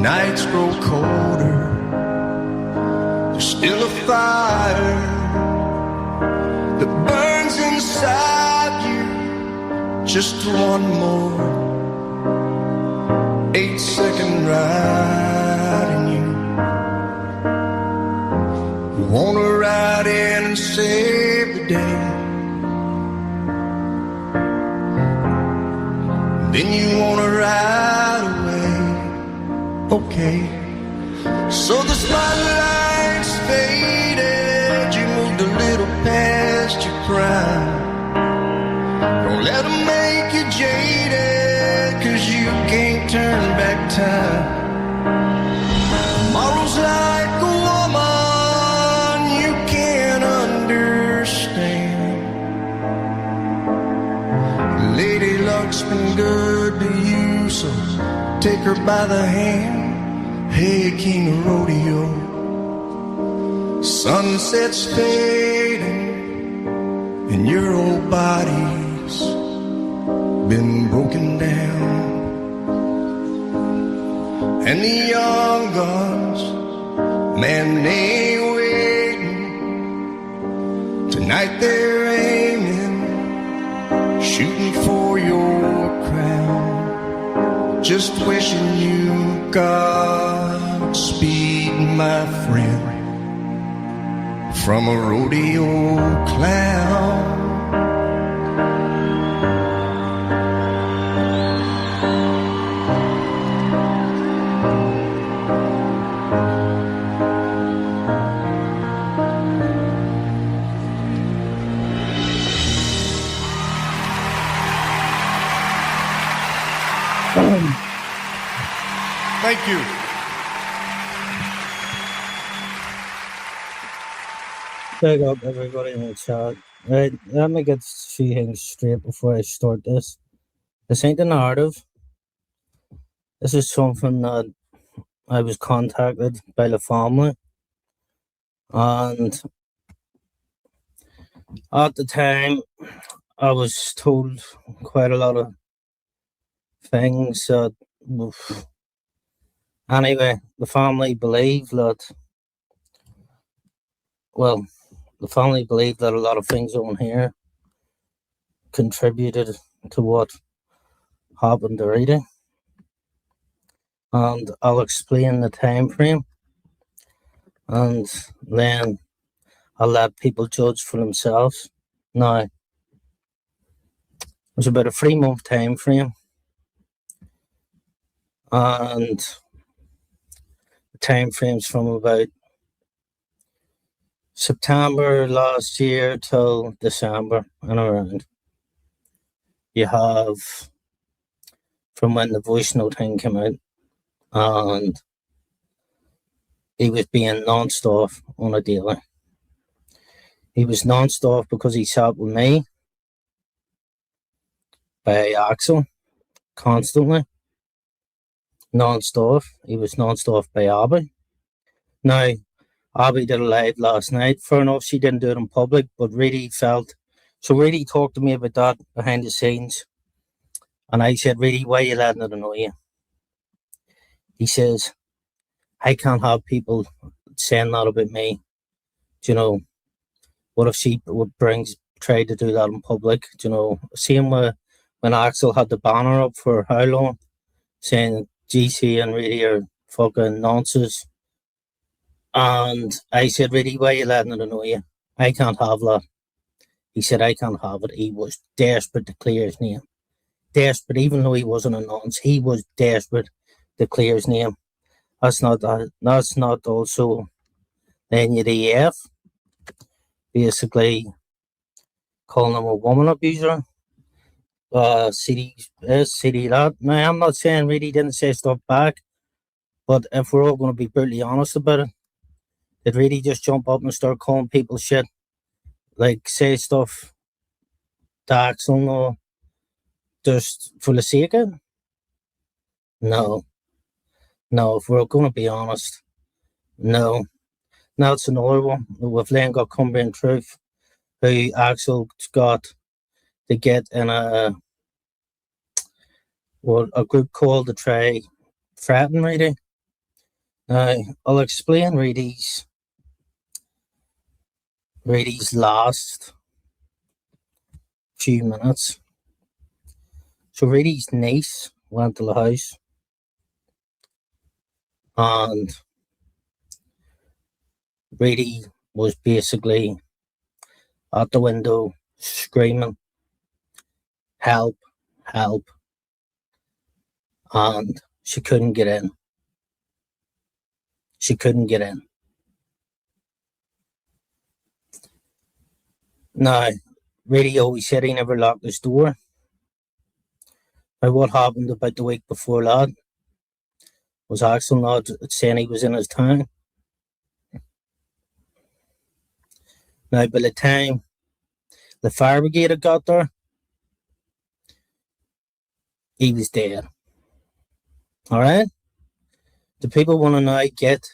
nights grow colder, there's still a fire that burns inside you. Just one more 8-second ride in you. You wanna ride in and save the day, then you wanna ride away. Okay, so the spotlight's faded, you moved a little past your prime. Don't let them make you jaded, 'cause you can't turn back time. Tomorrow's like a woman you can't understand. Lady luck's been good to you, so take her by the hand. Hey, king of rodeo, sunset's fading and your old body's been broken down. And the young guns, man, they ain't waiting. Tonight they're aiming, shooting for your crown. Just wishing you Godspeed, my friend, from a rodeo clown. Thank you. Big up everybody in the chat. Right, let me get a few things straight before I start this. This ain't a narrative. This is something that I was contacted by the family, and at the time I was told quite a lot of things that, anyway, the family believe that, well, the family believe that a lot of things on here contributed to what happened to Reidy. And I'll explain the time frame, and then I'll let people judge for themselves. Now, it was about a 3-month time frame, and the time frames from about September last year till December and around. You have from when the voice note thing came out, and he was being non-stop on a daily. He was non-stop because he sat with me by Axel constantly. Non-stop. He was non-stop by Abby. Now, Abby did a live last night. Fair enough, she didn't do it in public, but Reidy felt... So Reidy talked to me about that behind the scenes. And I said, Reidy, why are you letting it annoy you? He says, I can't have people saying that about me. Do you know, what if she tried to do that in public? Do you know, same with when Axel had the banner up for how long, saying GC and Reidy are fucking nonsense. And I said, Reidy, why are you letting it annoy you? I can't have that. He said, I can't have it. He was desperate to clear his name. Desperate, even though he wasn't a nonce, he was desperate to clear his name. That's not also the NUDF basically calling him a woman abuser. CD that. Now, I'm not saying Reidy didn't say stuff back, but if we're all going to be brutally honest about it, did Reidy just jump up and start calling people shit? Like, say stuff to Axel, no, just for the sake of it? No. No, if we're going to be honest, no. Now it's another one. We've then got Cumbrian Truth, who Axel got to get in a group called to try threaten Reidy. Now, I'll explain Reidy's last few minutes. So Reidy's niece went to the house and Reidy was basically at the window screaming, help, help, and she couldn't get in. She couldn't get in. Now, Reidy always said he never locked his door. Now, what happened about the week before that was Axel not saying he was in his town. Now, by the time the fire brigade had got there, he was dead. All right? The people want to now get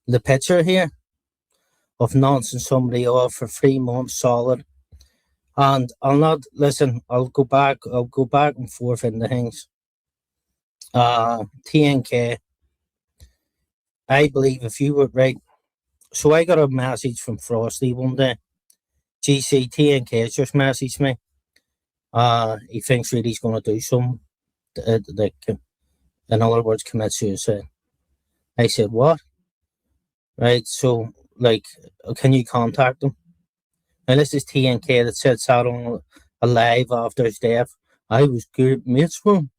the picture here of nonsense somebody off for 3 months solid. And I'll not listen, I'll go back and forth into things. TNK, I believe if you were right. So I got a message from Frosty one day. GCTNK just messaged me. He thinks Reidy's going to do something. In other words, commit suicide. I said, what? Right, so, like, can you contact him? Now, this is TNK that said sat on alive after his death. I was good mates with him.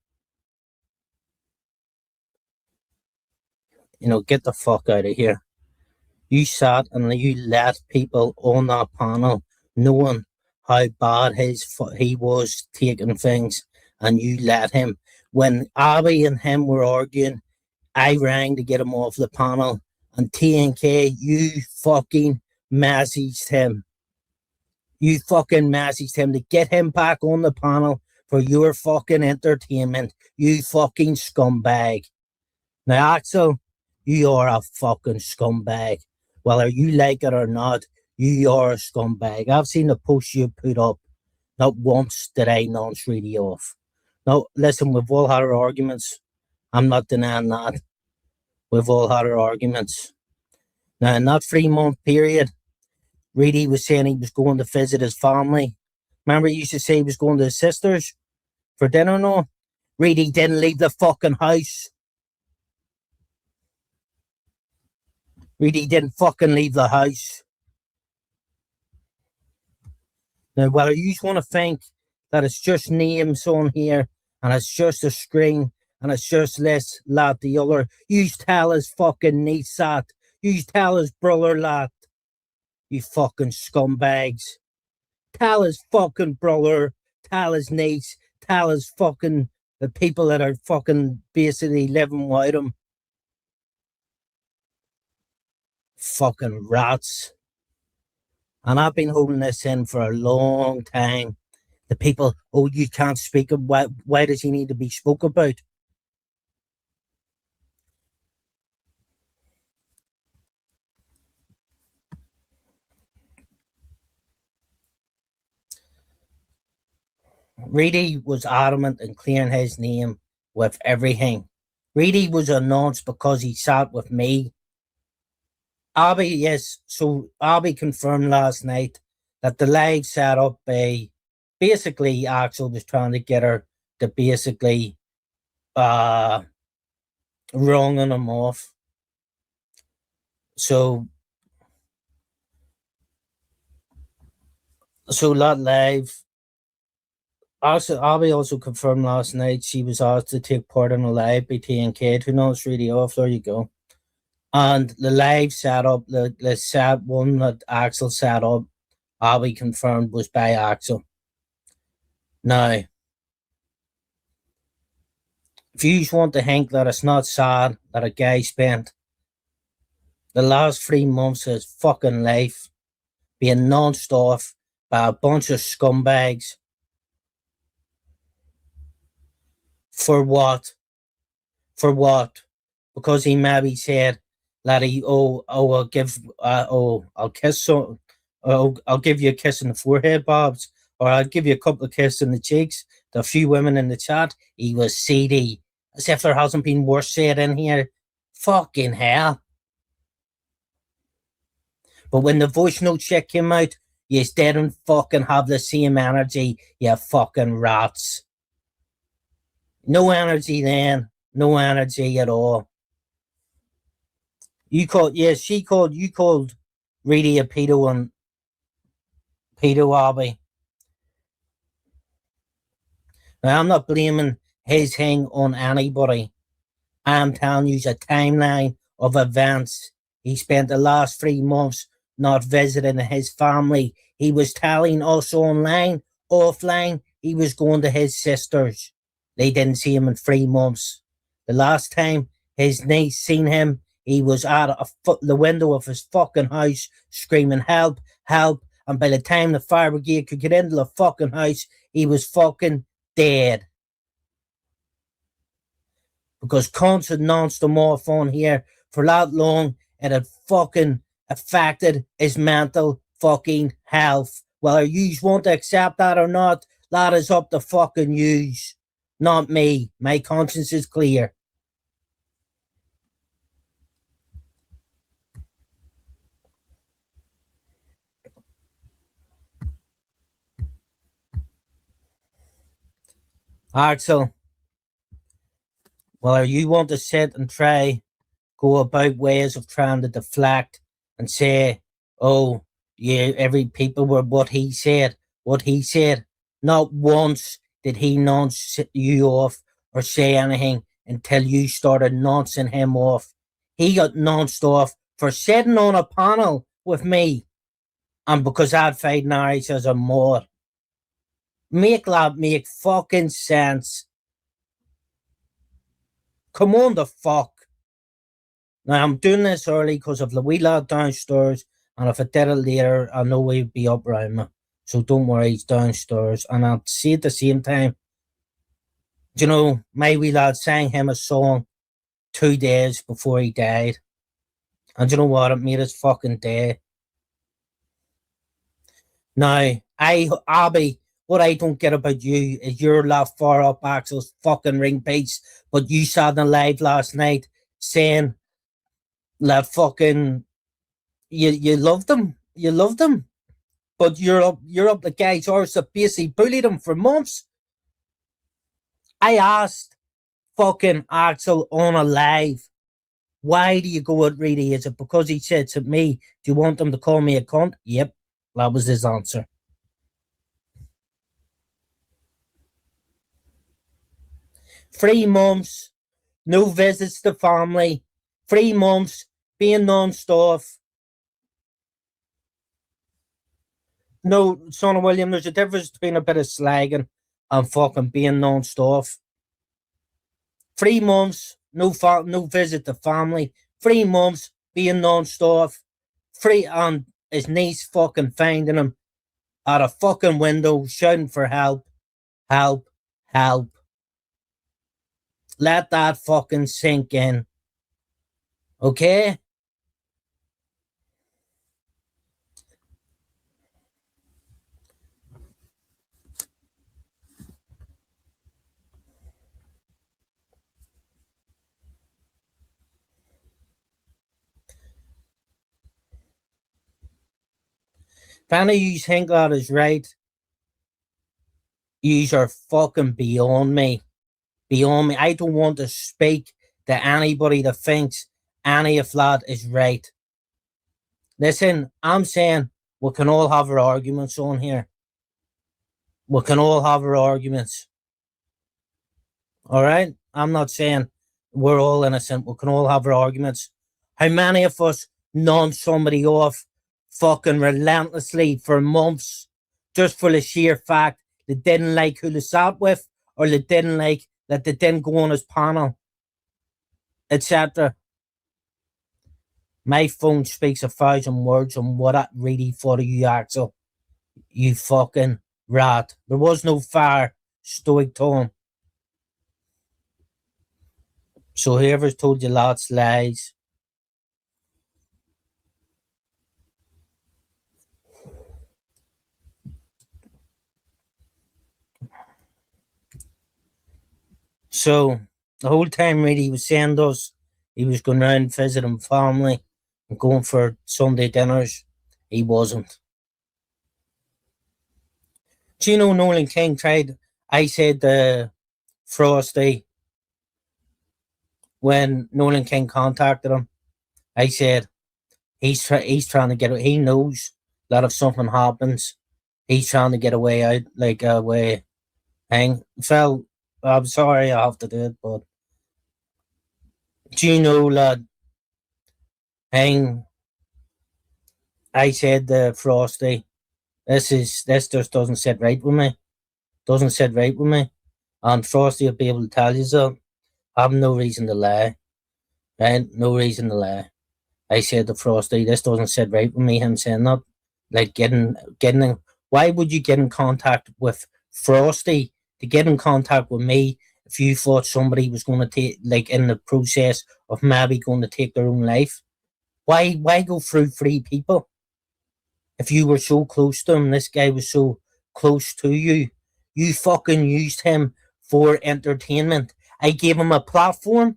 You know, get the fuck out of here. You sat and you let people on that panel knowing how bad he was taking things, and you let him. When Abby and him were arguing, I rang to get him off the panel, and TNK, you fucking messaged him. You fucking messaged him to get him back on the panel for your fucking entertainment. You fucking scumbag. Now, Axel, you are a fucking scumbag. Whether you like it or not, you are a scumbag. I've seen the posts you put up. Not once did I nonce Reidy off. Now, listen, we've all had our arguments. I'm not denying that. We've all had our arguments. Now, in that 3-month period, Reidy was saying he was going to visit his family. Remember, he used to say he was going to his sisters for dinner and all? Reidy didn't leave the fucking house. Reidy didn't fucking leave the house. Now, whether you want to think that it's just names on here and it's just a string and it's just this, that, the other, you tell his fucking niece that. You tell his brother that. You fucking scumbags. Tell his fucking brother, tell his niece, tell his fucking the people that are fucking basically living with him. Fucking rats. And I've been holding this in for a long time. The people, oh, you can't speak. Why does he need to be spoke about? Reidy was adamant in clearing his name with everything. Reidy was announced because he sat with me. Abby, yes, so Abby confirmed last night that the leg set up by basically Axel was trying to get her to basically wronging him off. So that live. Also, Abby also confirmed last night she was asked to take part in a live by TNK. Who knows Reidy off? There you go. And the live setup, the set one that Axel set up, Abby confirmed was by Axel. Now, if you want to think that it's not sad that a guy spent the last 3 months of his fucking life being nonce off by a bunch of scumbags, for what? For what? Because he maybe said that I'll kiss some, I'll give you a kiss in the forehead, Bobs, or I'll give you a couple of kisses in the cheeks. The few women in the chat, he was seedy, as if there hasn't been worse said in here. Fucking hell. But when the voice note check came out, you didn't fucking have the same energy, you fucking rats. No energy then. No energy at all. You called, yes, you called Reidy a pedo and pedo Abby. Now, I'm not blaming his thing on anybody. I'm telling you a timeline of events. He spent the last 3 months not visiting his family. He was telling us online, offline, he was going to his sisters. They didn't see him in 3 months. The last time his niece seen him, he was at the window of his fucking house screaming, help, help. And by the time the fire brigade could get into the fucking house, he was fucking dead. Because cunts had nonce them off on here for that long, it had fucking affected his mental fucking health. Whether yous want to accept that or not, that is up to fucking yous, not me. My conscience is clear. Axel, whether you want to sit and try go about ways of trying to deflect and say, oh, yeah, every people were what he said. Not once did he nonce you off or say anything until you started noncing him off. He got nonced off for sitting on a panel with me, and because I'd fight Norris as a mod. Make that make fucking sense. Come on the fuck. Now, I'm doing this early because of the wee lad downstairs, and if I did it later, I know he'd be up around me. So don't worry, he's downstairs. And I'll see at the same time, you know, my wee lad sang him a song 2 days before he died. And you know what? It made his fucking day. Now, Abby, what I don't get about you is you're that far up Axel's fucking ring piece, but you sat in live last night saying that fucking you loved him. You loved him. But you're up the guy's arse that basically bullied him for months. I asked fucking Axel on a live, why do you go at Reidy? Is it because he said to me, do you want them to call me a cunt? Yep, that was his answer. 3 months, no visits to family, 3 months, being non-stop. No, son of William, there's a difference between a bit of slagging and fucking being non-stop. 3 months, no visit to family. 3 months, being non-stop. And his niece fucking finding him at a fucking window shouting for help, help, help. Let that fucking sink in. Okay? If any of you think that is right, you are fucking beyond me. Beyond me. I don't want to speak to anybody that thinks any of that is right. Listen, I'm saying we can all have our arguments on here. We can all have our arguments. All right? I'm not saying we're all innocent. We can all have our arguments. How many of us nonce somebody off fucking relentlessly for months just for the sheer fact they didn't like who they sat with or they didn't like that they didn't go on his panel, etc. My phone speaks 1,000 words on what I really thought of you, Axel. You fucking rat. There was no fire, stoic tone. So whoever's told you lots lies. So the whole time Reidy was saying those, he was going around visiting family and going for Sunday dinners. He wasn't. Do you know Nolan King tried? I said Frosty, when Nolan King contacted him, I said he's trying to get it. He knows that if something happens, he's trying to get away out, like a way thing. Phil, I'm sorry I have to do it, but do you know, lad, thing I said to Frosty, this just doesn't sit right with me. Doesn't sit right with me. And Frosty will be able to tell you so. I have no reason to lie. Right? No reason to lie. I said to Frosty, this doesn't sit right with me, him saying that. Like why would you get in contact with Frosty to get in contact with me if you thought somebody was going to take, like, in the process of maybe going to take their own life? Why go through three people? If you were so close to him, this guy was so close to you, you fucking used him for entertainment. I gave him a platform,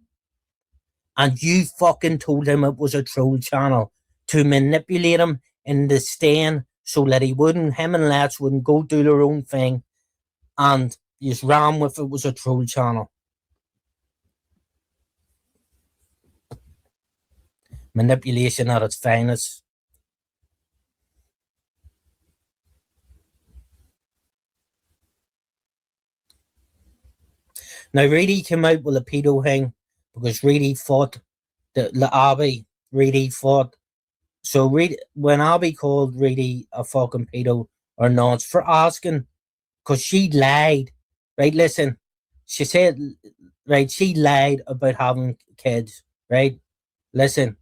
and you fucking told him it was a troll channel to manipulate him in the stand so that him and Let's wouldn't go do their own thing, and just ran with it was a troll channel. Manipulation at its finest. Now, Reidy came out with a pedo thing because Reidy fought the Abby. Reidy fought. So when Abby called Reidy a fucking pedo or not for asking, because she lied, right? Listen, she said, right, she lied about having kids, right? Listen,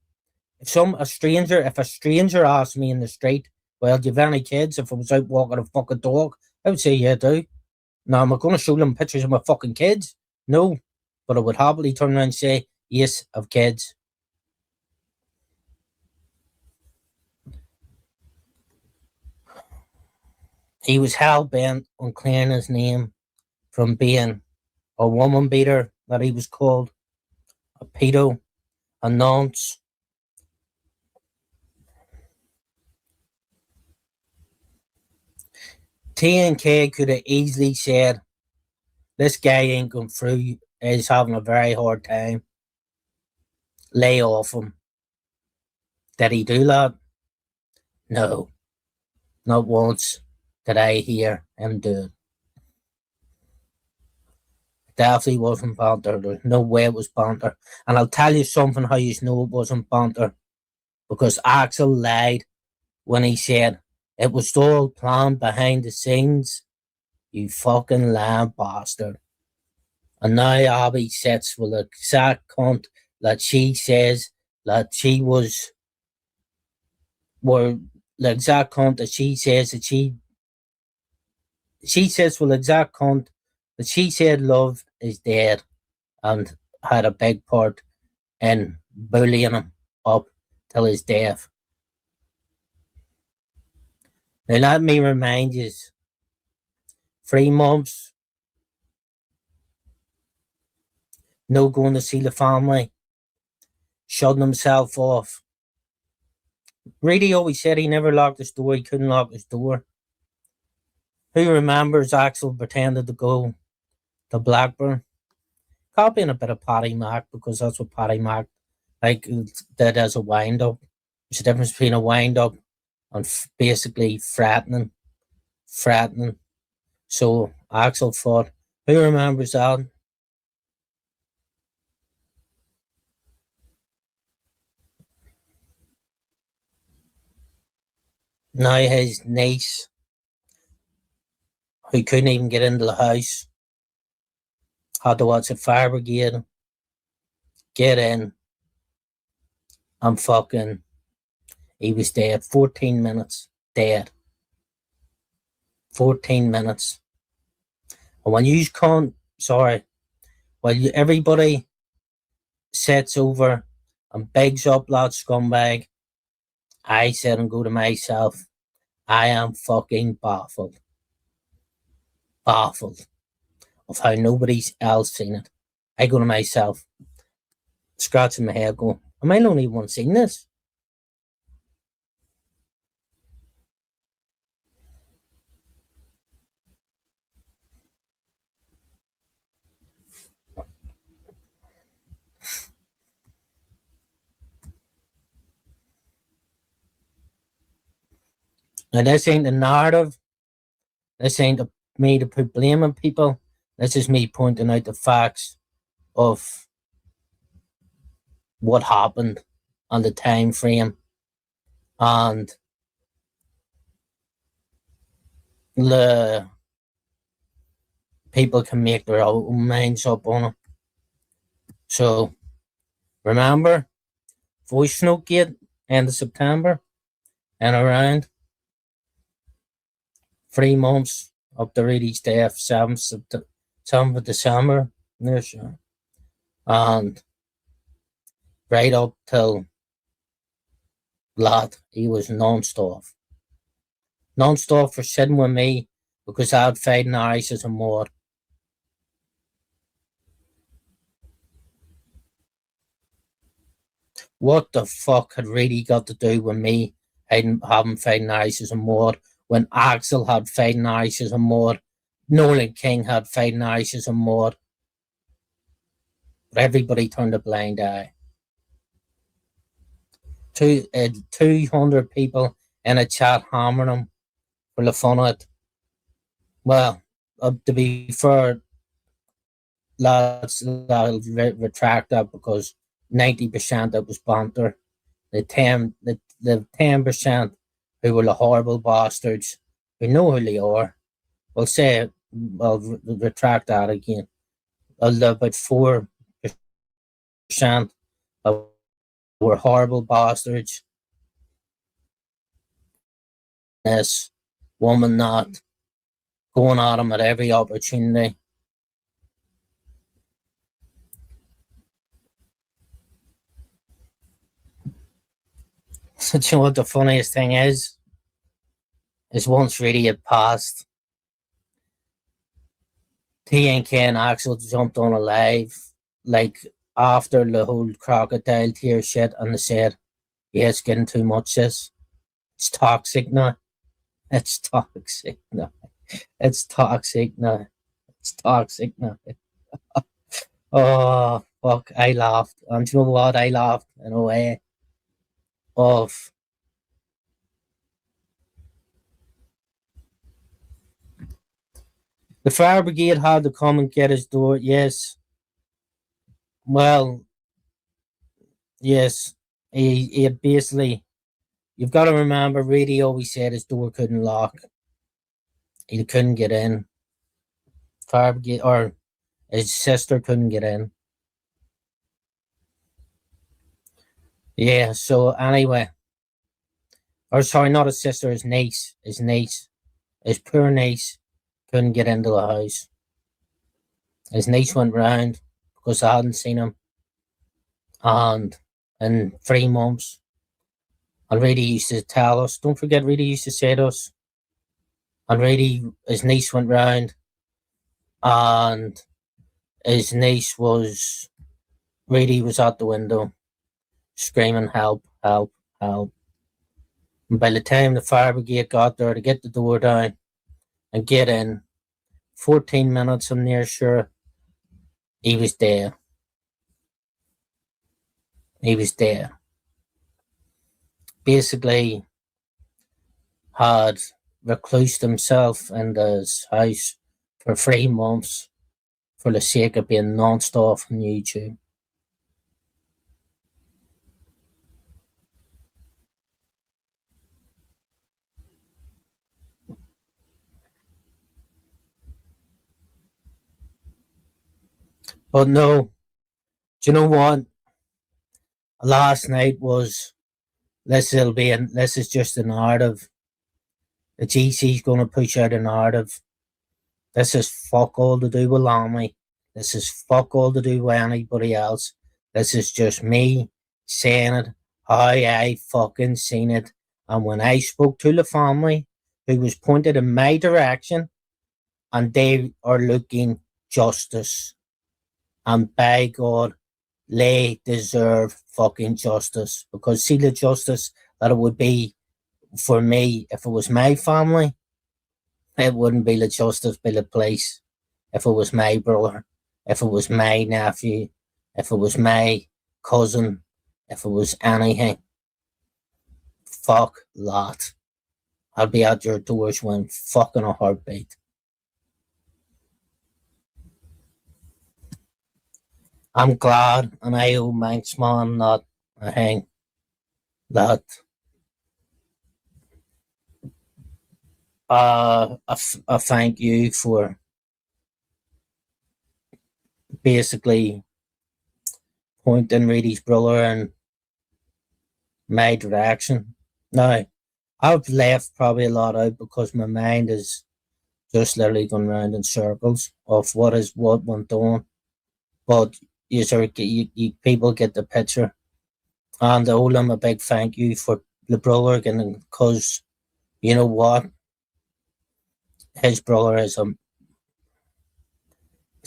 if a stranger asked me in the street, well, do you have any kids? If I was out walking a fucking dog, I would say, yeah, I do. Now, am I going to show them pictures of my fucking kids? No. But I would happily turn around and say, yes, I've kids. He was hell bent on clearing his name from being a woman beater, that he was called, a pedo, a nonce. TNK could have easily said, this guy ain't going through, he's having a very hard time. Lay off him. Did he do that? No. Not once did I hear him do it. Definitely wasn't banter. There's no way it was banter. And I'll tell you something how you know it wasn't banter. Because Axel lied when he said it was all planned behind the scenes. You fucking lying bastard. And now Abby sits with the exact cunt that she says that she was, were the exact cunt that she says that she says with the exact cunt that she said love is dead and had a big part in bullying him up till his death. Now let me remind you, 3 months, no going to see the family, shutting himself off. Reidy always said he never locked his door, he couldn't lock his door. Who remembers Axel pretended to go to Blackburn? Copying a bit of Paddy Mac, because that's what Paddy Mac like did as a wind up. There's a difference between a wind up and basically threatening. So Axel thought, who remembers that? Now his niece, who couldn't even get into the house, had to watch the fire brigade get in, and fucking, he was dead. 14 minutes dead. 14 minutes. And when you can't, everybody sits over and begs up that scumbag, I said and go to myself, I am fucking baffled. Baffled of how nobody else seen it. I go to myself, scratching my head going, am I the only one seeing this? And this ain't the narrative. This ain't me to put blame on people. This is me pointing out the facts of what happened and the time frame, and the people can make their own minds up on it. So remember, voice note gate, end of September, and around 3 months up to Reidys death, 7th of December, sure. And right up till lad, he was non-stop. Non-stop for sitting with me because I had fighting eyes as a mod. What the fuck had Reidy got to do with me having fighting eyes as a mod when Axel had fighting eyes as a mod, Nolan King had fighting eyes as a mod, but everybody turned a blind eye. 200 people in a chat hammering him for the fun of it. Well, to be fair, lads, I'll retract that because 90% that was banter. The 10% who were the horrible bastards who know who they are. I'll retract that again. About 4% were horrible bastards. This woman not going at him at every opportunity. So, you know what the funniest thing is once Reidy had passed, TNK and Axel jumped on a live, like after the whole crocodile tear shit, and they said, yeah, it's getting too much, this. It's toxic now. It's toxic now. It's toxic now. It's toxic now. Oh, fuck, I laughed. And you know what? I laughed in a way of the fire brigade had to come and get his door. Yes. Well, yes. He had basically, you've got to remember, Reidy always said his door couldn't lock. He couldn't get in. Fire brigade, or his sister couldn't get in. Yeah, so anyway. Or sorry, not his sister, his niece. His poor niece couldn't get into the house. His niece went round because I hadn't seen him. And in 3 months, and Reidy used to tell us, don't forget, Reidy used to say to us, and Reidy, his niece went round, and his niece was, Reidy was at the window screaming, help, help, help. And by the time the fire brigade got there to get the door down and get in, 14 minutes, I'm near sure, he was there. He was there. Basically, had reclused himself in his house for 3 months for the sake of being non-stop on YouTube. But no, do you know what? Last night was, this is just a narrative. The GC's going to push out a narrative. This is fuck all to do with Lamy. This is fuck all to do with anybody else. This is just me saying it how I fucking seen it. And when I spoke to the family, who was pointed in my direction, and they are looking justice. And by God, they deserve fucking justice. Because see the justice that it would be for me if it was my family, it wouldn't be the justice by the police. If it was my brother, if it was my nephew, if it was my cousin, if it was anything, fuck that. I'll be at your doors when fucking a heartbeat. I'm glad and I owe Manx man that I think that I thank you for basically pointing Reidy's brother in my direction. Now, I've left probably a lot out because my mind is just literally going round in circles of what went on. But you people get the picture. And I owe him a big thank you for the brother because you know what? His brother is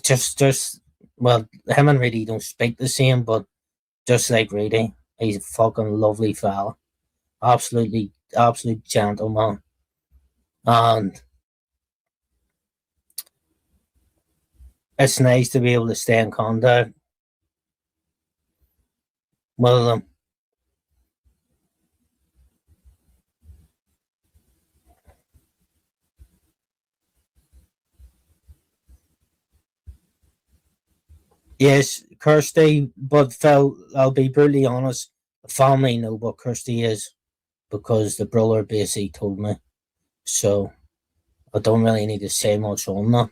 just well, him and Reidy don't speak the same, but just like Reidy, he's a fucking lovely fella. Absolute gentleman. And it's nice to be able to stay in contact with him. Yes, Kirsty, but Phil, I'll be brutally honest, the family know what Kirsty is because the brother basically told me. So I don't really need to say much on that.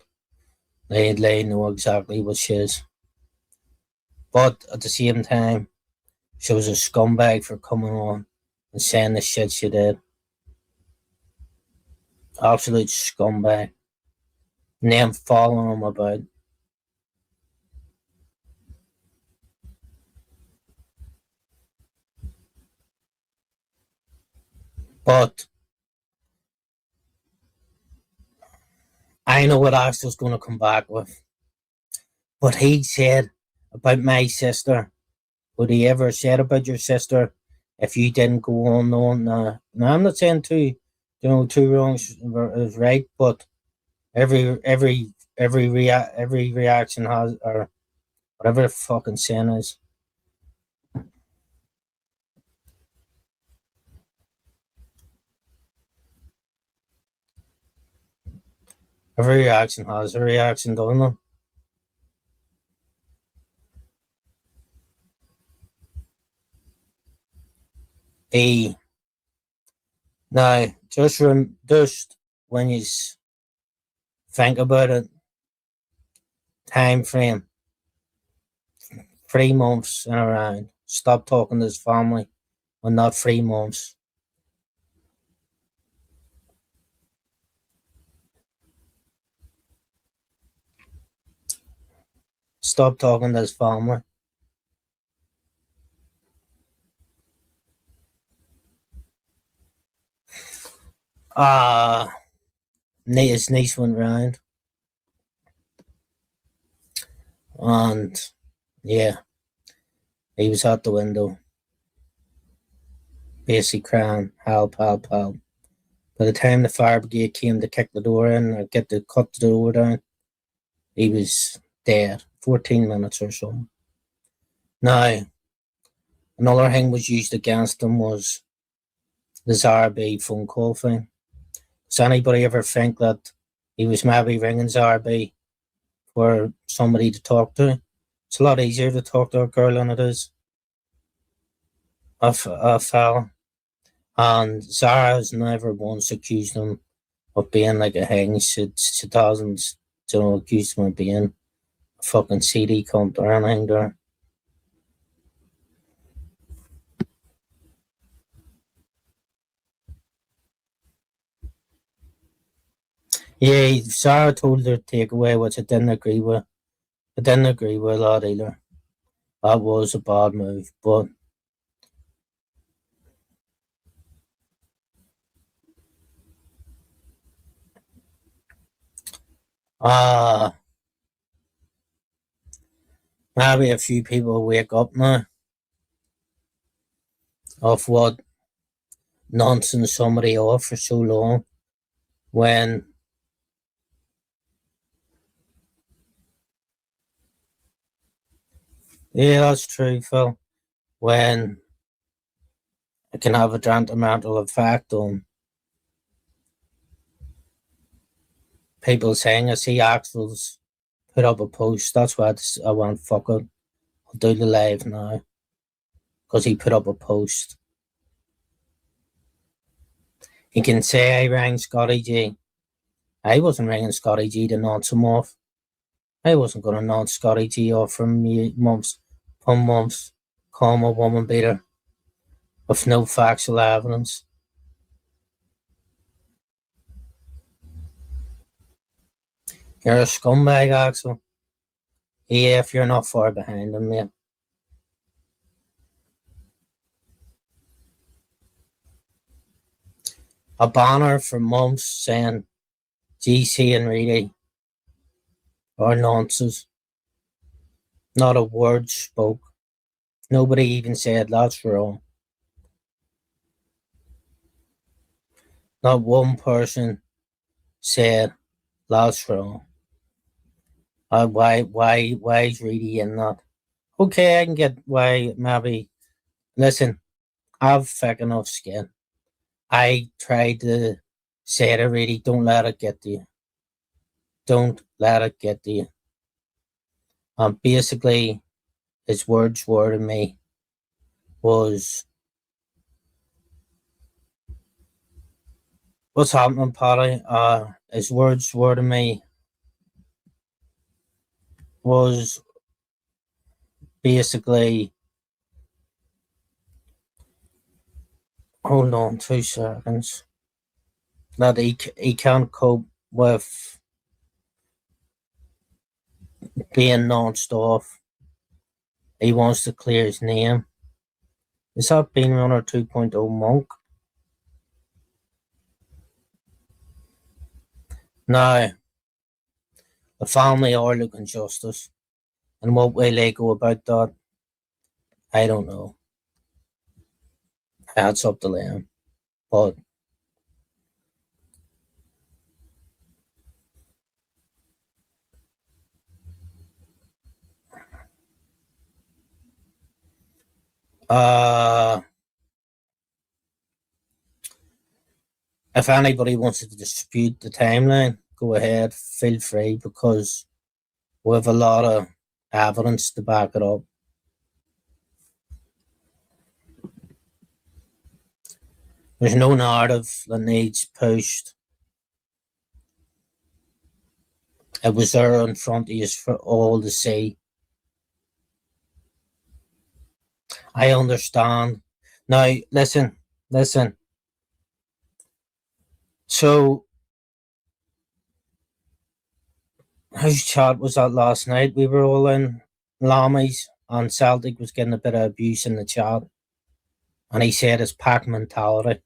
They know exactly what she is. But at the same time, she was a scumbag for coming on and saying the shit she did. Absolute scumbag. And then following him about. But I know what Axel's going to come back with. What he said about my sister, would he ever said about your sister if you didn't go on? Now I'm not saying two wrongs is right, but every reaction has, or whatever the fucking saying is, every reaction has a reaction, don't it? He now just when you think about it, time frame, 3 months and around. Stop talking to his family when not 3 months. Stop talking to his family. Ah, his niece went round, and yeah, he was out the window, basically crying, help, help, help. By the time the fire brigade came to kick the door in or get to cut the door down, he was dead. 14 minutes or so. Now, another thing was used against him was the Zarby phone call thing. Does anybody ever think that he was maybe ringing Zarby for somebody to talk to? It's a lot easier to talk to a girl than it is a fella. And Zara has never once accused him of being like a hang. She doesn't, accuse him of being a fucking CD cunt or anything there. Yeah, Sarah told her to take away, which I didn't agree with. I didn't agree with that either. That was a bad move, but uh Maybe a few people wake up now of what nonsense somebody off for so long when yeah, that's true, Phil. When it can have a detrimental effect on people saying I see Axel's put up a post. That's why I went fuck it. I'll do the live now. Because he put up a post. He can say I rang Scotty G. I wasn't ringing Scotty G to nod him off. I wasn't going to nod Scotty G off for me months upon months, call him a woman beater with no factual evidence. You're a scumbag, Axel. Yeah, if you're not far behind him, mate. A banner for months saying GC and Reidy are nonsense. Not a word spoke. Nobody even said that's wrong. Not one person said that's wrong. Why is Reidy in that? Okay, I can get why maybe. Listen, I've thick enough skin. I tried to say to Reidy, don't let it get to you. Don't let it get to you. Basically, his words were to me was, "What's happening, Paddy?" His words were to me was basically, hold on 2 seconds, that he can't cope with being non-stop. He wants to clear his name. Is that Bean Runner 2.0 Monk? Now, the family are looking justice. And what way they go about that, I don't know. That's up to them. But if anybody wants to dispute the timeline, go ahead, feel free, because we have a lot of evidence to back it up. There's no narrative that needs pushed. It was there in front of you for all to see. I understand. Now, listen. So, whose chat was that last night? We were all in Lammy's, and Celtic was getting a bit of abuse in the chat. And he said it's pack mentality.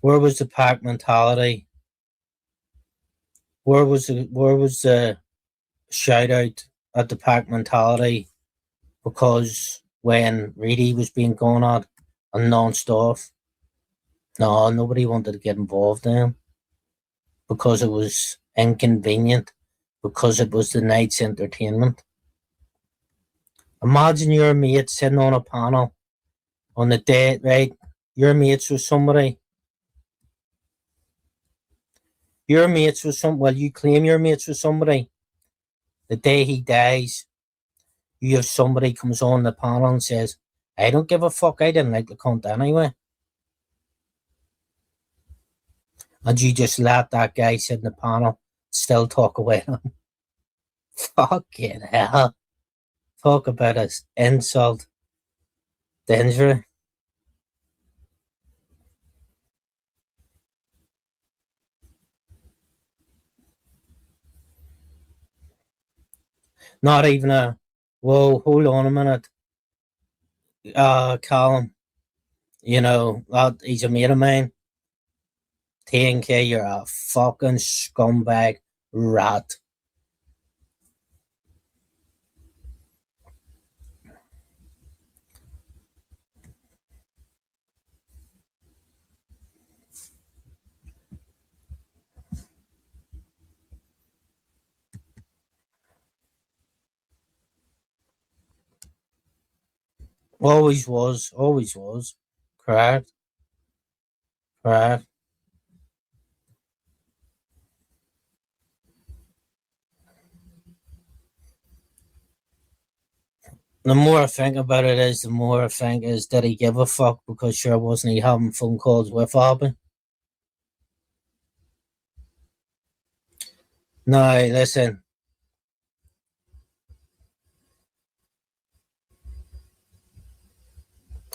Where was the pack mentality? Where was the shout out at the pack mentality? Because when Reidy was being gone at and non-stop, no, nobody wanted to get involved in him because it was inconvenient, because it was the night's entertainment. Imagine your mate sitting on a panel on the day, right? Your mates with somebody. Your mates with some. Well, you claim your mates with somebody. The day he dies, you have somebody comes on the panel and says, "I don't give a fuck. I didn't like the cunt anyway." And you just let that guy sit in the panel, still talk away to him. Fucking hell. Talk about his insult to injury. Not even a, whoa, hold on a minute. Callum, you know, he's a mate of mine. TNK, you're a fucking scumbag rat. Always was, always was. Correct, correct. The more I think about it is, the more I think is that he give a fuck because sure wasn't he having phone calls with Abby? No, listen.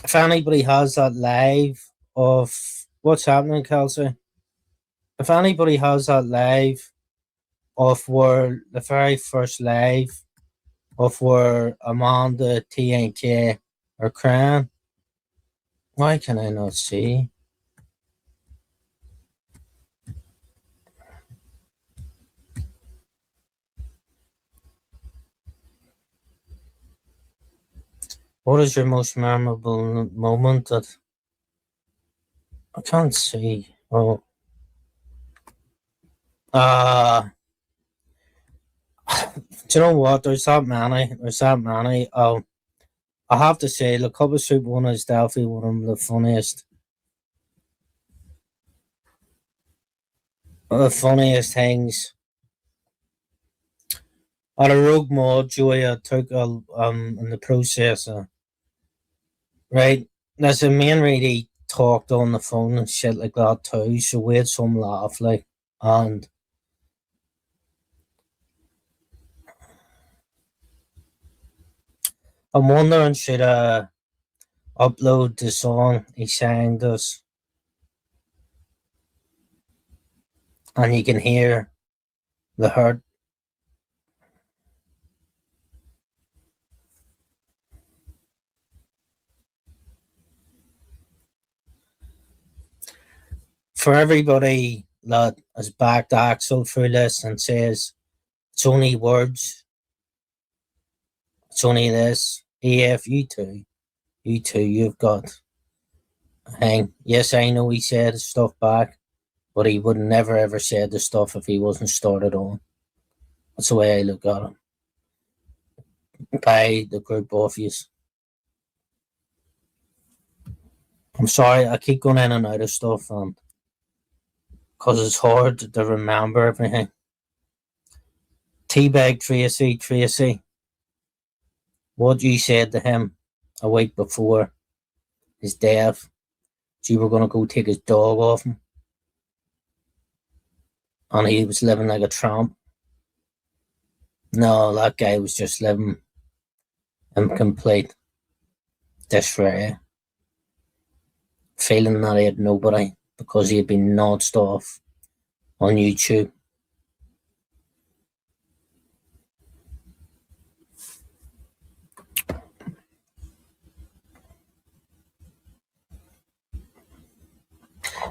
If anybody has that live of what's happening, Kelsey, if anybody has that live of where the very first live of where Amanda TNK are crying, why can I not see? What is your most memorable moment that I can't see? Oh, uh, do you know what? There's that many. There's that many. I have to say, the Cup of Soup one is definitely one of the funniest. One of the funniest things. On a rogue mod, Joey, I took in the process. Right, there's a man really talked on the phone and shit like that too. So we had some laugh like, and I'm wondering should I upload the song he sang us, and you can hear the hurt. For everybody that has backed Axel through this and says it's only words, it's only this. EF, you two, you've got hang. Yes, I know he said stuff back, but he would never ever said the stuff if he wasn't started on. That's the way I look at him. By the group of you. I'm sorry, I keep going in and out of stuff, because it's hard to remember everything. Teabag Tracy, what you said to him a week before his death, you were going to go take his dog off him, and he was living like a tramp. No, that guy was just living in complete disarray, feeling that he had nobody because he had been notched off on YouTube.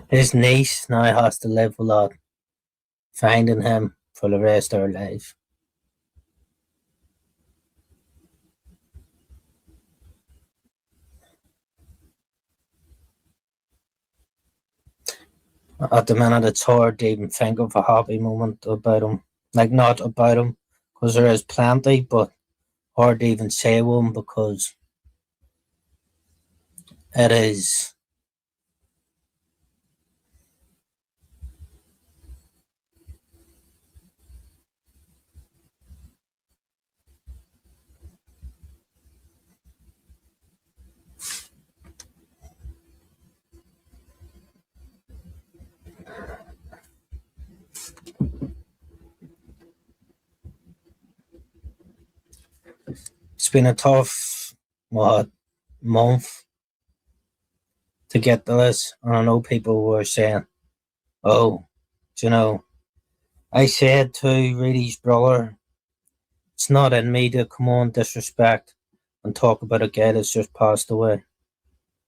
His niece now has to live with that, finding him for the rest of her life. At the minute, it's hard to even think of a happy moment about him. Like, not about him, because there is plenty, but hard to even say one because it is. It's been a tough, month to get to this. And I know people were saying, oh, you know, I said to Reidy's brother, it's not in me to come on disrespect and talk about a guy that's just passed away.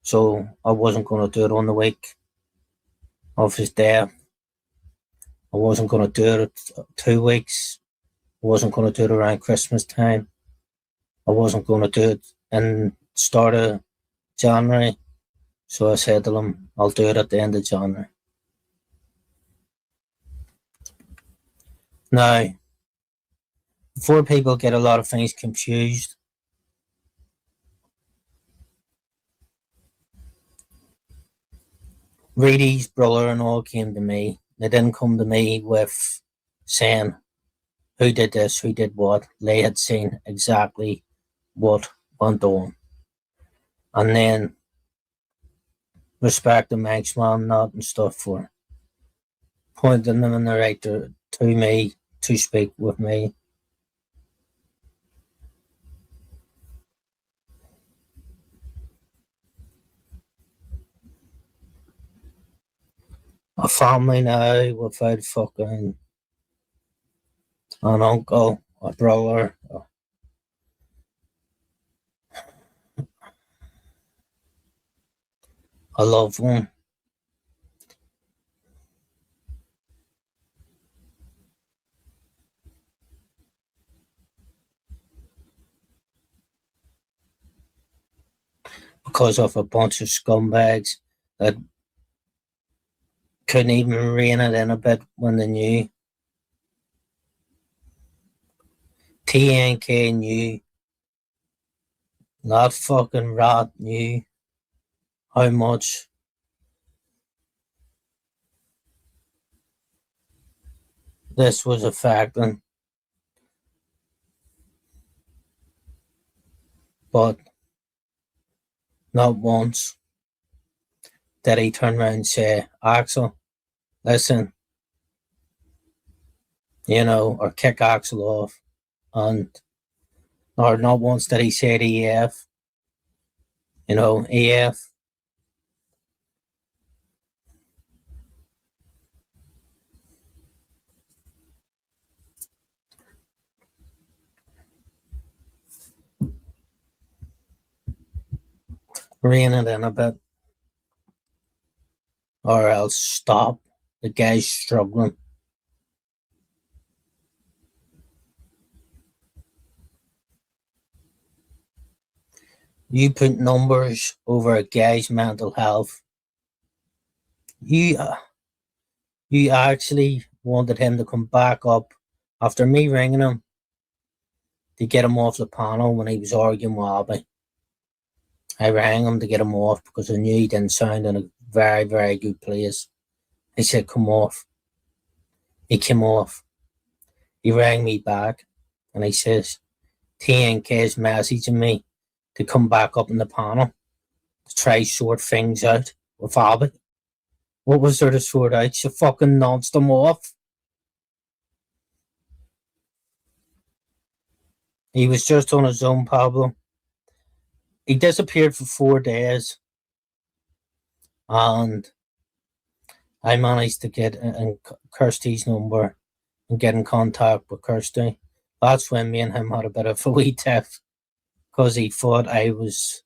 So I wasn't going to do it on the week of his death. I wasn't going to do it 2 weeks. I wasn't going to do it around Christmas time. I wasn't going to do it in start of January. So I said to them, I'll do it at the end of January. Now, before people get a lot of things confused, Reidy's brother-in-law came to me. They didn't come to me with saying who did this, who did what. They had seen exactly what went on. And then respect the Manx man, that and stuff for pointing them in the right to me to speak with me. A family now without fucking an uncle, a brother, a loved one. Because of a bunch of scumbags that couldn't even rein it in a bit when they knew. TNK knew, that fucking rat knew how much this was affecting. But not once did he turn around and say, Axel, listen, or kick Axel off. Or not once did he say to EF, EF. Rein it in a bit. Or else stop. The guy's struggling. You put numbers over a guy's mental health. You actually wanted him to come back up after me ringing him to get him off the panel when he was arguing with Abby. I rang him to get him off because I knew he didn't sound in a very, very good place. I said, come off. He came off. He rang me back and he says, TNK's messaging me to come back up in the panel to try sort things out with Abby. What was there to sort out? She fucking nonce him off. He was just on his own, Pablo. He disappeared for 4 days. And I managed to get in Kirsty's number and get in contact with Kirsty. That's when me and him had a bit of a wee tiff because he thought I was,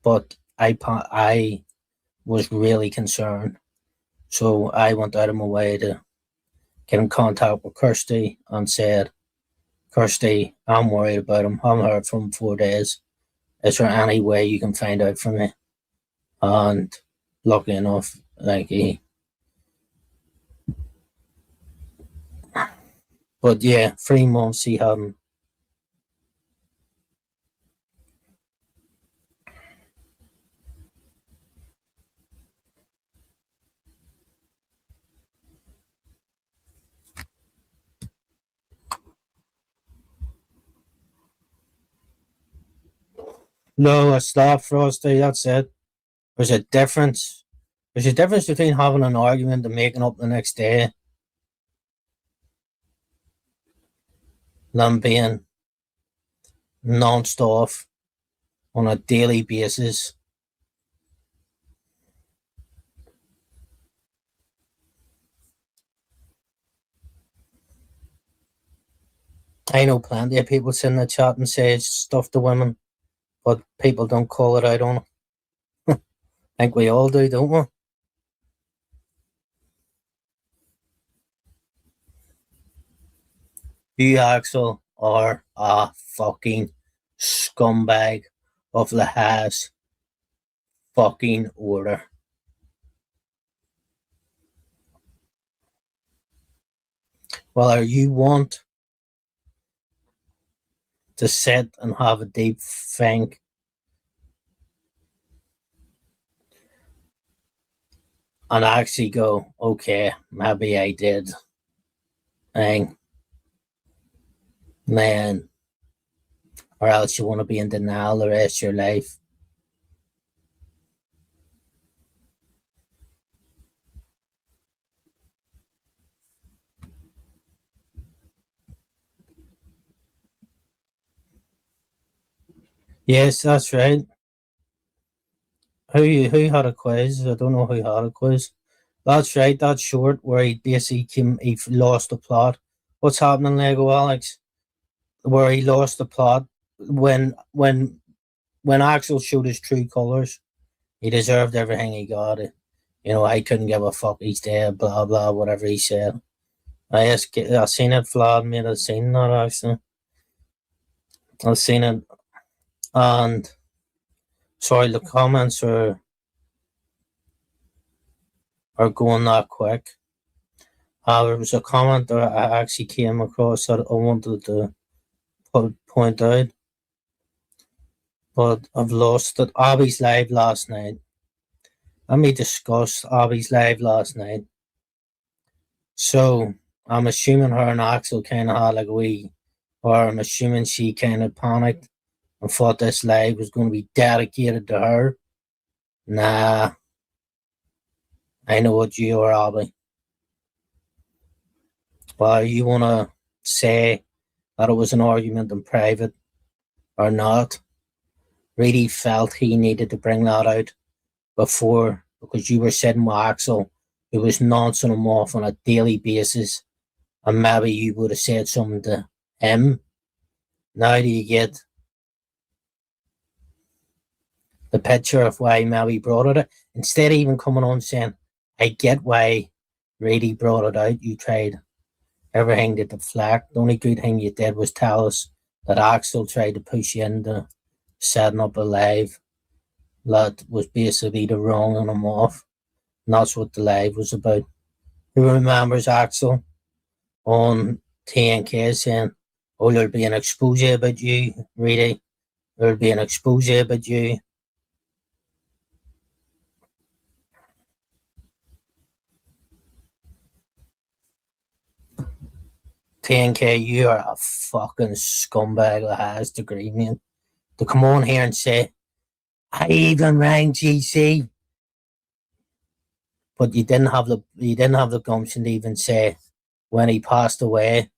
but I was really concerned. So I went out of my way to get in contact with Kirsty and said, Kirsty, I'm worried about him. I haven't heard from him 4 days. Is there any way you can find out from me? And lucky enough, but yeah, 3 months he hadn't. No, it's not Frosty, that's it. There's a difference. There's a difference between having an argument and making up the next day than being non-stop on a daily basis. I know plenty of people sitting in the chat and say stuff to women, but people don't call it out on it. I think we all do, don't we? You, Axel, are a fucking scumbag of the highest fucking order. Whether you want to sit and have a deep think and actually go, okay, maybe I did, and then, or else you want to be in denial the rest of your life. Yes, that's right. Who had a quiz? I don't know who had a quiz. That's right. That's short where he basically he lost the plot. What's happening, Lego Alex? Where he lost the plot when Axel showed his true colors. He deserved everything he got. You know, I couldn't give a fuck. He's dead. Blah blah. Whatever he said. I seen it. Vlad made a seen that actually. I've seen it, and sorry, the comments are going that quick. There was a comment that I actually came across that I wanted to point out, but I've lost it. Abby's live last night. Let me discuss Abby's live last night. So I'm assuming her and Axel kind of had like a wee, or I'm assuming she kind of panicked and thought this live was going to be dedicated to her. Nah, I know what you are, Abby. Well, you want to say that it was an argument in private or not? Really felt he needed to bring that out before because you were sitting with Axel, who was nonching him off on a daily basis, and maybe you would have said something to him. Now do you get the picture of why maybe brought it out? Instead of even coming on saying, I get why Reidy brought it out, you tried everything to deflect. The only good thing you did was tell us that Axel tried to push you into setting up a live that was basically the wrong on him off. And that's what the live was about. Who remembers Axel on TNK saying, oh, there'll be an expose about you, Reidy. There'll be an expose about you. TNK, you are a fucking scumbag that has the degree, man. To come on here and say, I even rang GC, but you didn't have the gumption to even say when he passed away,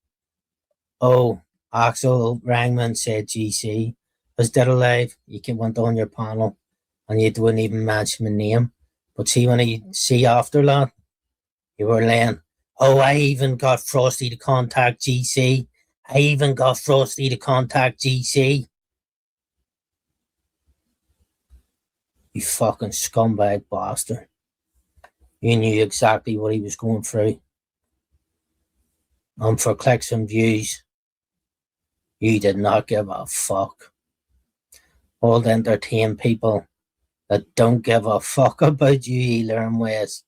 oh, Axel rang me and said GC was dead alive. You went on your panel and you wouldn't even mention my name. But see when he see after that, you were laying, oh, I even got Frosty to contact GC. I even got Frosty to contact GC. You fucking scumbag bastard. You knew exactly what he was going through. And for clicks and views, you did not give a fuck. All the entertain people that don't give a fuck about you, you learn ways.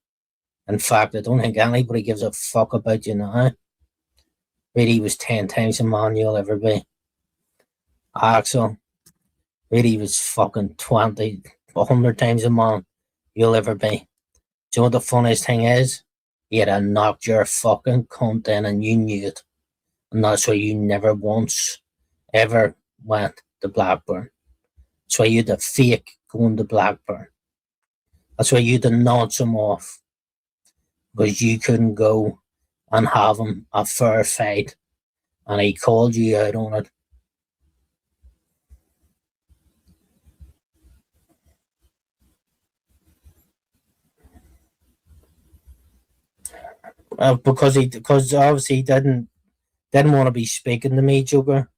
In fact, I don't think anybody gives a fuck about you now. Reidy was 10 times a man you'll ever be. Axel, Reidy was fucking 20, 100 times a man you'll ever be. Do you know what the funniest thing is? He'd have knocked your fucking cunt in and you knew it. And that's why you never once ever went to Blackburn. That's why you had to fake going to Blackburn. That's why you had to notch him off. Because you couldn't go and have him a fair fight. And he called you out on it. Because obviously he didn't want to be speaking to me, Joker.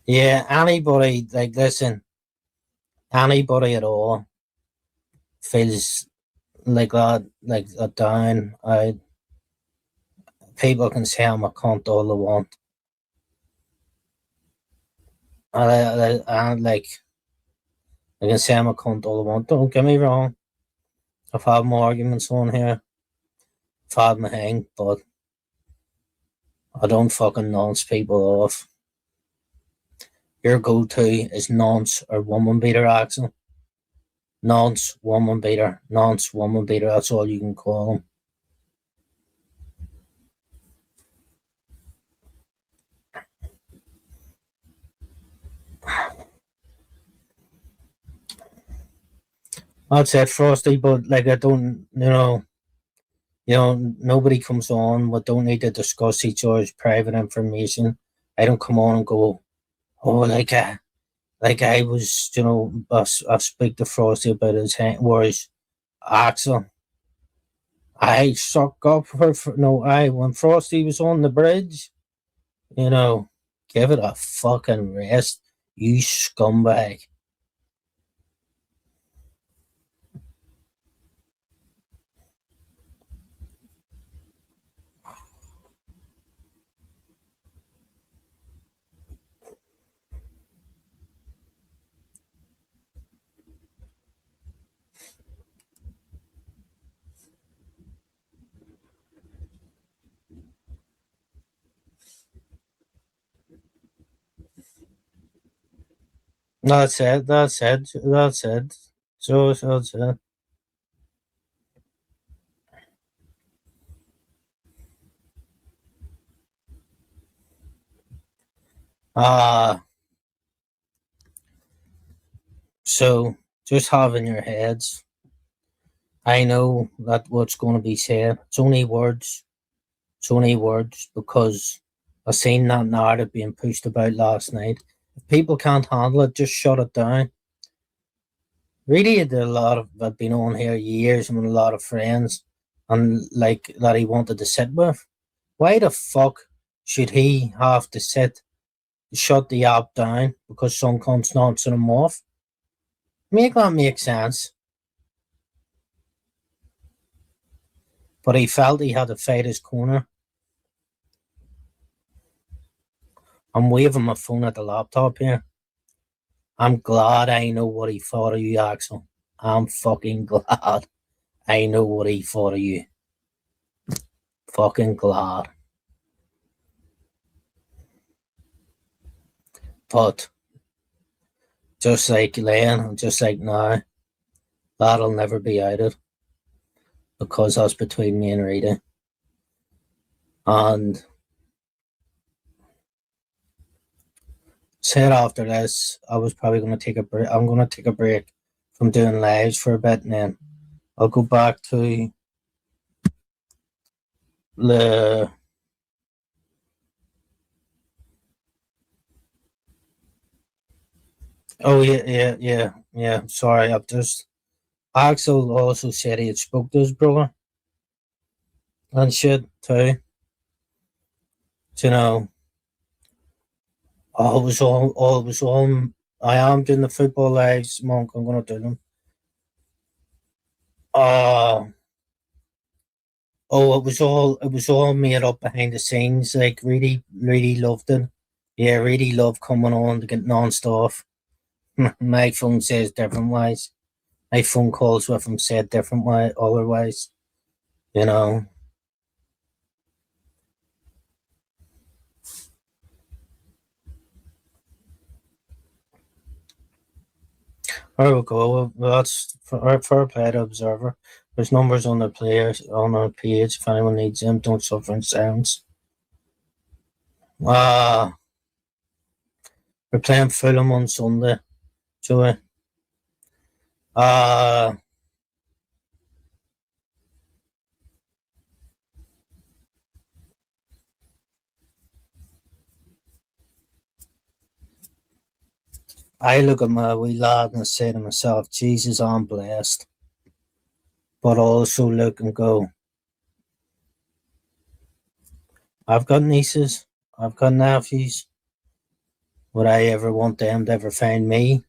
Yeah, anybody listen, anybody at all feels like that down. People can say I'm a cunt all they want. And like, they can say I'm a cunt all they want. Don't get me wrong. I've had more arguments on here. I've had my hang, but I don't fucking nonce people off. Your go-to is nonce or woman beater, Axel. Nonce, woman beater. Nonce, woman beater. That's all you can call them. That's it, Frosty. But like, I don't, nobody comes on. We don't need to discuss each other's private information. I don't come on and go, oh, like I was, I speak to Frosty about his hand, whereas Axel, I suck up for no, when Frosty was on the bridge, give it a fucking rest, you scumbag. That's it. That's it. That's it. So that's it. Ah, so just having your heads. I know that what's going to be said. It's only words. It's only words because I seen that narrative being pushed about last night. If people can't handle it, just shut it down. Really, did a lot of. I've been on here years and with a lot of friends, and like that he wanted to sit with. Why the fuck should he have to shut the app down because some cunt's nonsense him off? Make that make sense. But he felt he had to fight his corner. I'm waving my phone at the laptop here. I'm glad I know what he thought of you, Axel. I'm fucking glad I know what he thought of you. Fucking glad. But just like Lane, just like now, that'll never be outed because that's between me and Reidy. And said after this, I was probably going to take a break. I'm going to take a break from doing lives for a bit, and then I'll go back to the. Oh yeah. Sorry, I've just. Axel also said he had spoke to his brother and shit too. You know, all it was all. I am doing the football lives, Monk. I'm gonna do them. Uh it was all made up behind the scenes. Like really loved it. Yeah, really loved coming on to get non-stop. My phone says different ways. My phone calls with him said different way otherwise. You know. There we go. Well, that's for play to observer. There's numbers on the players on our page. If anyone needs them, don't suffer in silence. Ah, we're playing Fulham on Sunday, Joey. Ah, I look at my wee lad and say to myself, Jesus, I'm blessed. But also look and go, I've got nieces, I've got nephews. Would I ever want them to ever find me?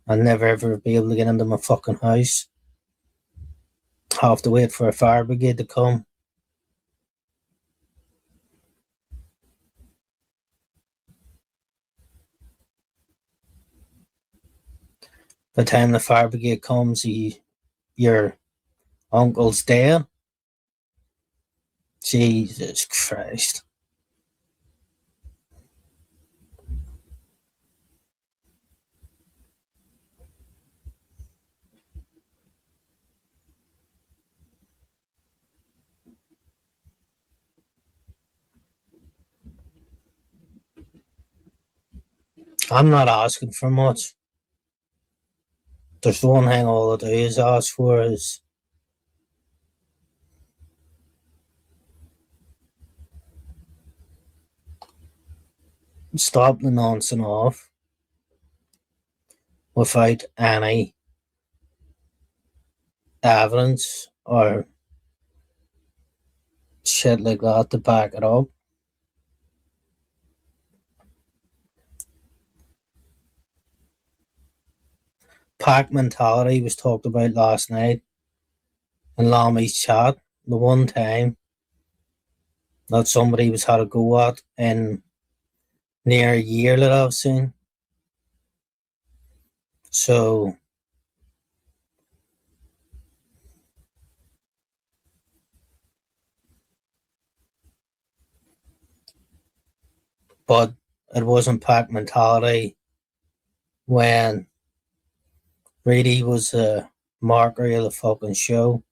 I'll never ever be able to get into my fucking house. have to wait for a fire brigade to come. By the time the fire brigade comes, your uncle's dead. Jesus Christ. I'm not asking for much. There's one thing all I do is ask for is stop the nonsense off without any evidence or shit like that to back it up. Pack mentality was talked about last night in Lami's chat. The one time that somebody was had a go at in near a year that I've seen. So but it wasn't pack mentality when Reidy was a marker of the fucking show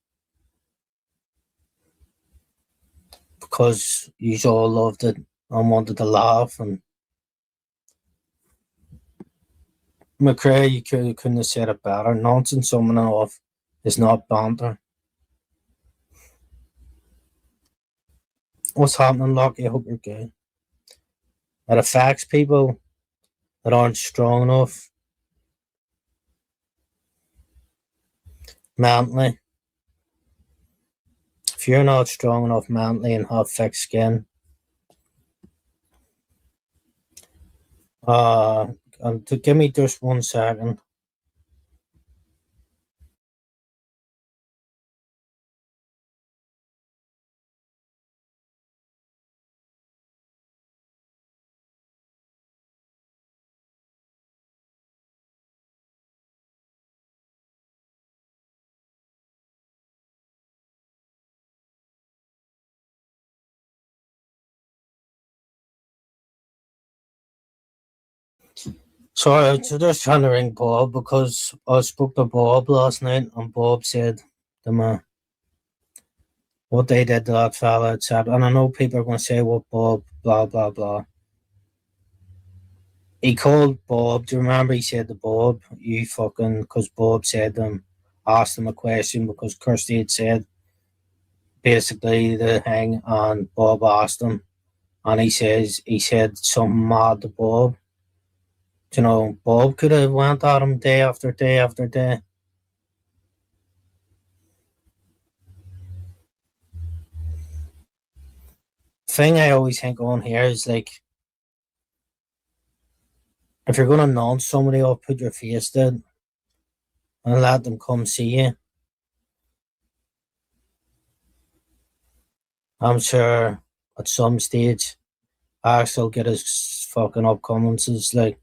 because you all loved it and wanted to laugh. And McRae, you couldn't have said it better. Nonsense on and off is not banter. What's happening, Lockie? I hope you're good. It affects people that aren't strong enough mentally. If you're not strong enough mentally and have thick skin, to give me just 1 second. Sorry, I was just trying to ring Bob because I spoke to Bob last night and Bob said to me what they did to that fella, etc. And I know people are going to say, what Bob, blah, blah, blah. He called Bob. Do you remember he said to Bob, you fucking, because Bob said to him, asked him a question because Kirsty had said basically the thing, and Bob asked him, and he said something mad to Bob. You know, Bob could have went at him day after day after day. Thing I always think on here is like, if you're gonna nonce somebody off, put your face to it and let them come see you. I'm sure at some stage Axel will get his fucking upcomings. It's like,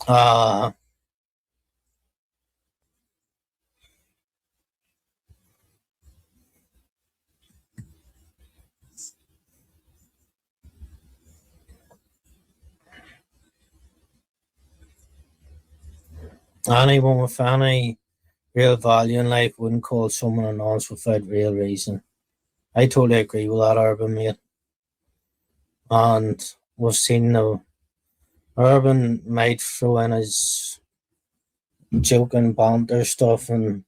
uh anyone with any real value in life wouldn't call someone a nonce without real reason. I totally agree with that, Urban, mate. And we've seen the Urban might throw in his joking banter stuff and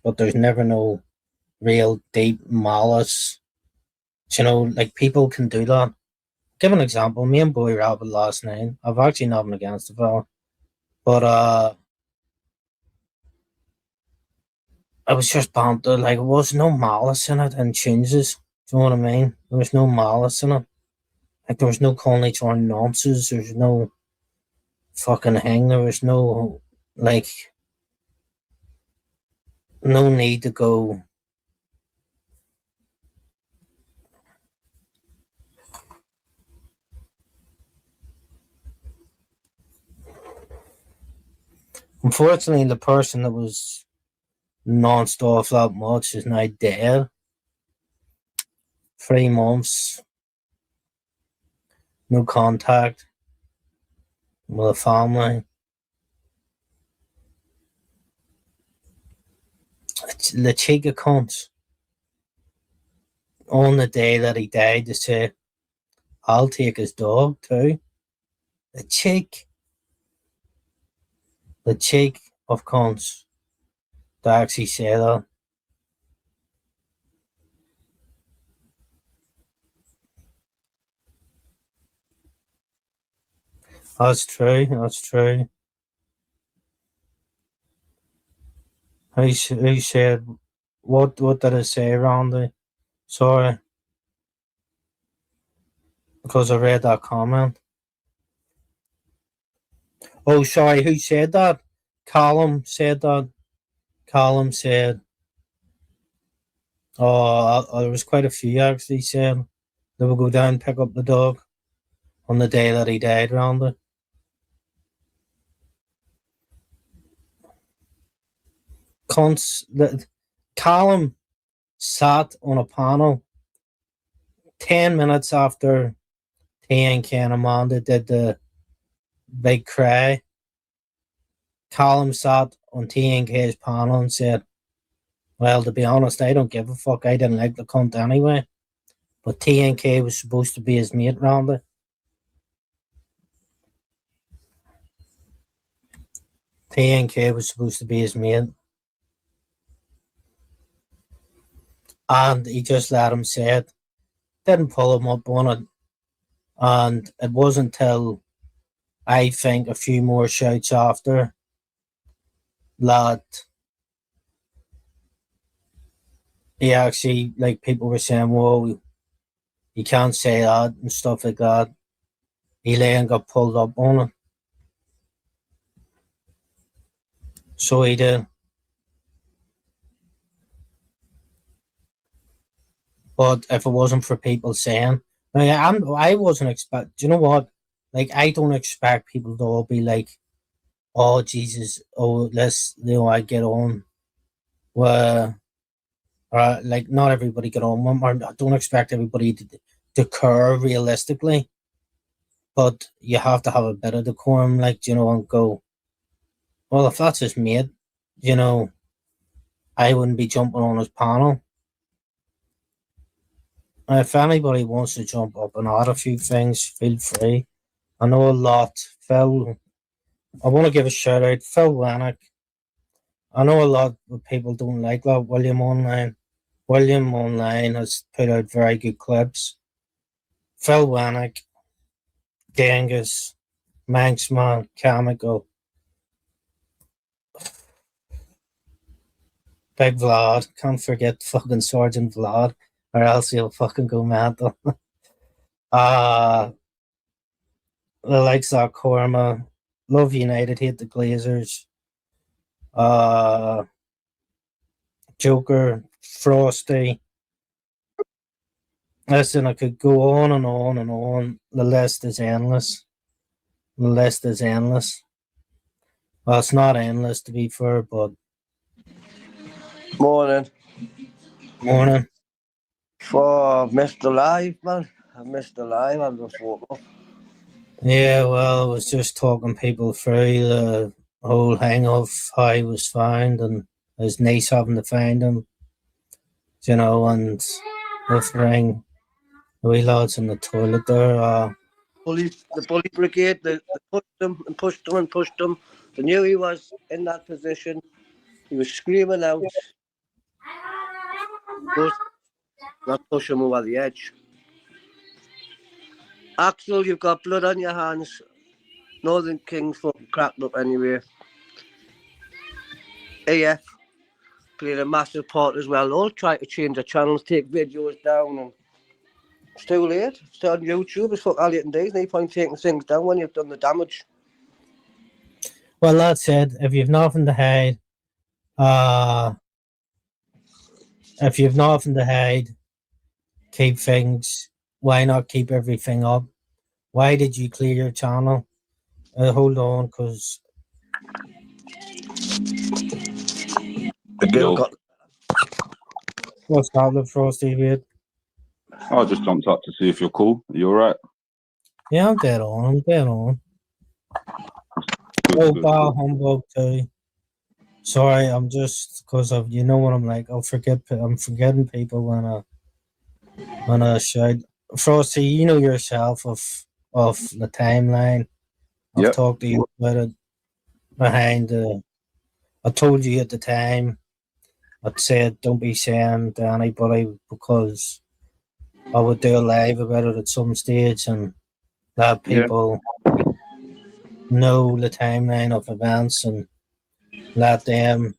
but there's never no real deep malice. You know, like people can do that. Give an example. Me and Boy Rabbit last night. I've actually nothing against the fella. But it was just banter. Like, it was no malice in it and changes. Do you know what I mean? There was no malice in it. Like, there was no calling each other nonsense. There's no fucking hang. There was no, like, no need to go. Unfortunately, the person that was non-stop that much is now dead. 3 months, no contact with the family. It's the cheek of cunts. On the day that he died, to say, I'll take his dog too. The cheek. The cheek of cunts to actually say that. That's true. That's true. Who said, what did I say, Randy? Sorry, because I read that comment. Oh, sorry, who said that? Callum said that. Callum said, there was quite a few actually said they would go down and pick up the dog on the day that he died, Randy. Callum sat on a panel 10 minutes after TNK and Amanda did the big cry. Callum sat on TNK's panel and said, well, to be honest, I don't give a fuck. I didn't like the cunt anyway. But TNK was supposed to be his mate, Randy. TNK was supposed to be his mate. And he just let him say it. Didn't pull him up on it. And it wasn't till, I think, a few more shouts after that he actually, like, people were saying, well, you can't say that and stuff like that. He then got pulled up on it. So he did. But if it wasn't for people saying, I wasn't expect. Do you know what? Like, I don't expect people to all be like, "Oh Jesus, oh I get on." Well, like, not everybody get on. I don't expect everybody to care realistically, but you have to have a bit of decorum, like, and go. Well, if that's his mate, I wouldn't be jumping on his panel. If anybody wants to jump up and add a few things, feel free. I know a lot. Phil, I want to give a shout out. Phil Wannick. I know a lot of people don't like that. William Online has put out very good clips. Phil Wannick, Genghis, Manxman, Chemical, Big Vlad. Can't forget fucking Sergeant Vlad, or else he'll fucking go mental. The likes of Korma, Love United, hate the Glazers. Joker, Frosty. Listen, I could go on and on and on. The list is endless. The list is endless. Well, it's not endless to be fair, but Morning. morning. For Mr. Live, man. I missed the live. I just woke up. Yeah, well, I was just talking people through the whole hang of how he was found and his niece having to find him, and with ring the wee lads in the toilet there. The police brigade, they pushed him and pushed him and pushed him. They knew he was in that position. He was screaming out. But not push him over the edge. Axel, you've got blood on your hands. Northern King's fucking cracked up anyway. AF, played a massive part as well. All try to change the channels, take videos down, and it's too late. It's on YouTube. It's fuck all you can do. There's no point taking things down when you've done the damage. Well, that's it. If you've nothing to hide, keep things. Why not keep everything up? Why did you clear your channel? Hold on, because The girl got. what's happening, Frosty, mate? I just jumped up to see if you're cool. Are you alright? Yeah, I'm dead on. I'm dead on. Good, Oh, good, bah, good. humbug too. Sorry, I'm just because of you know what I'm like. I'm forgetting people when I shout. Frosty, you know yourself of the timeline. I've Yep. talked to you about it behind the. I told you at the time. I'd said don't be saying to anybody because I would do a live about it at some stage and let Yeah. people know the timeline of events and let them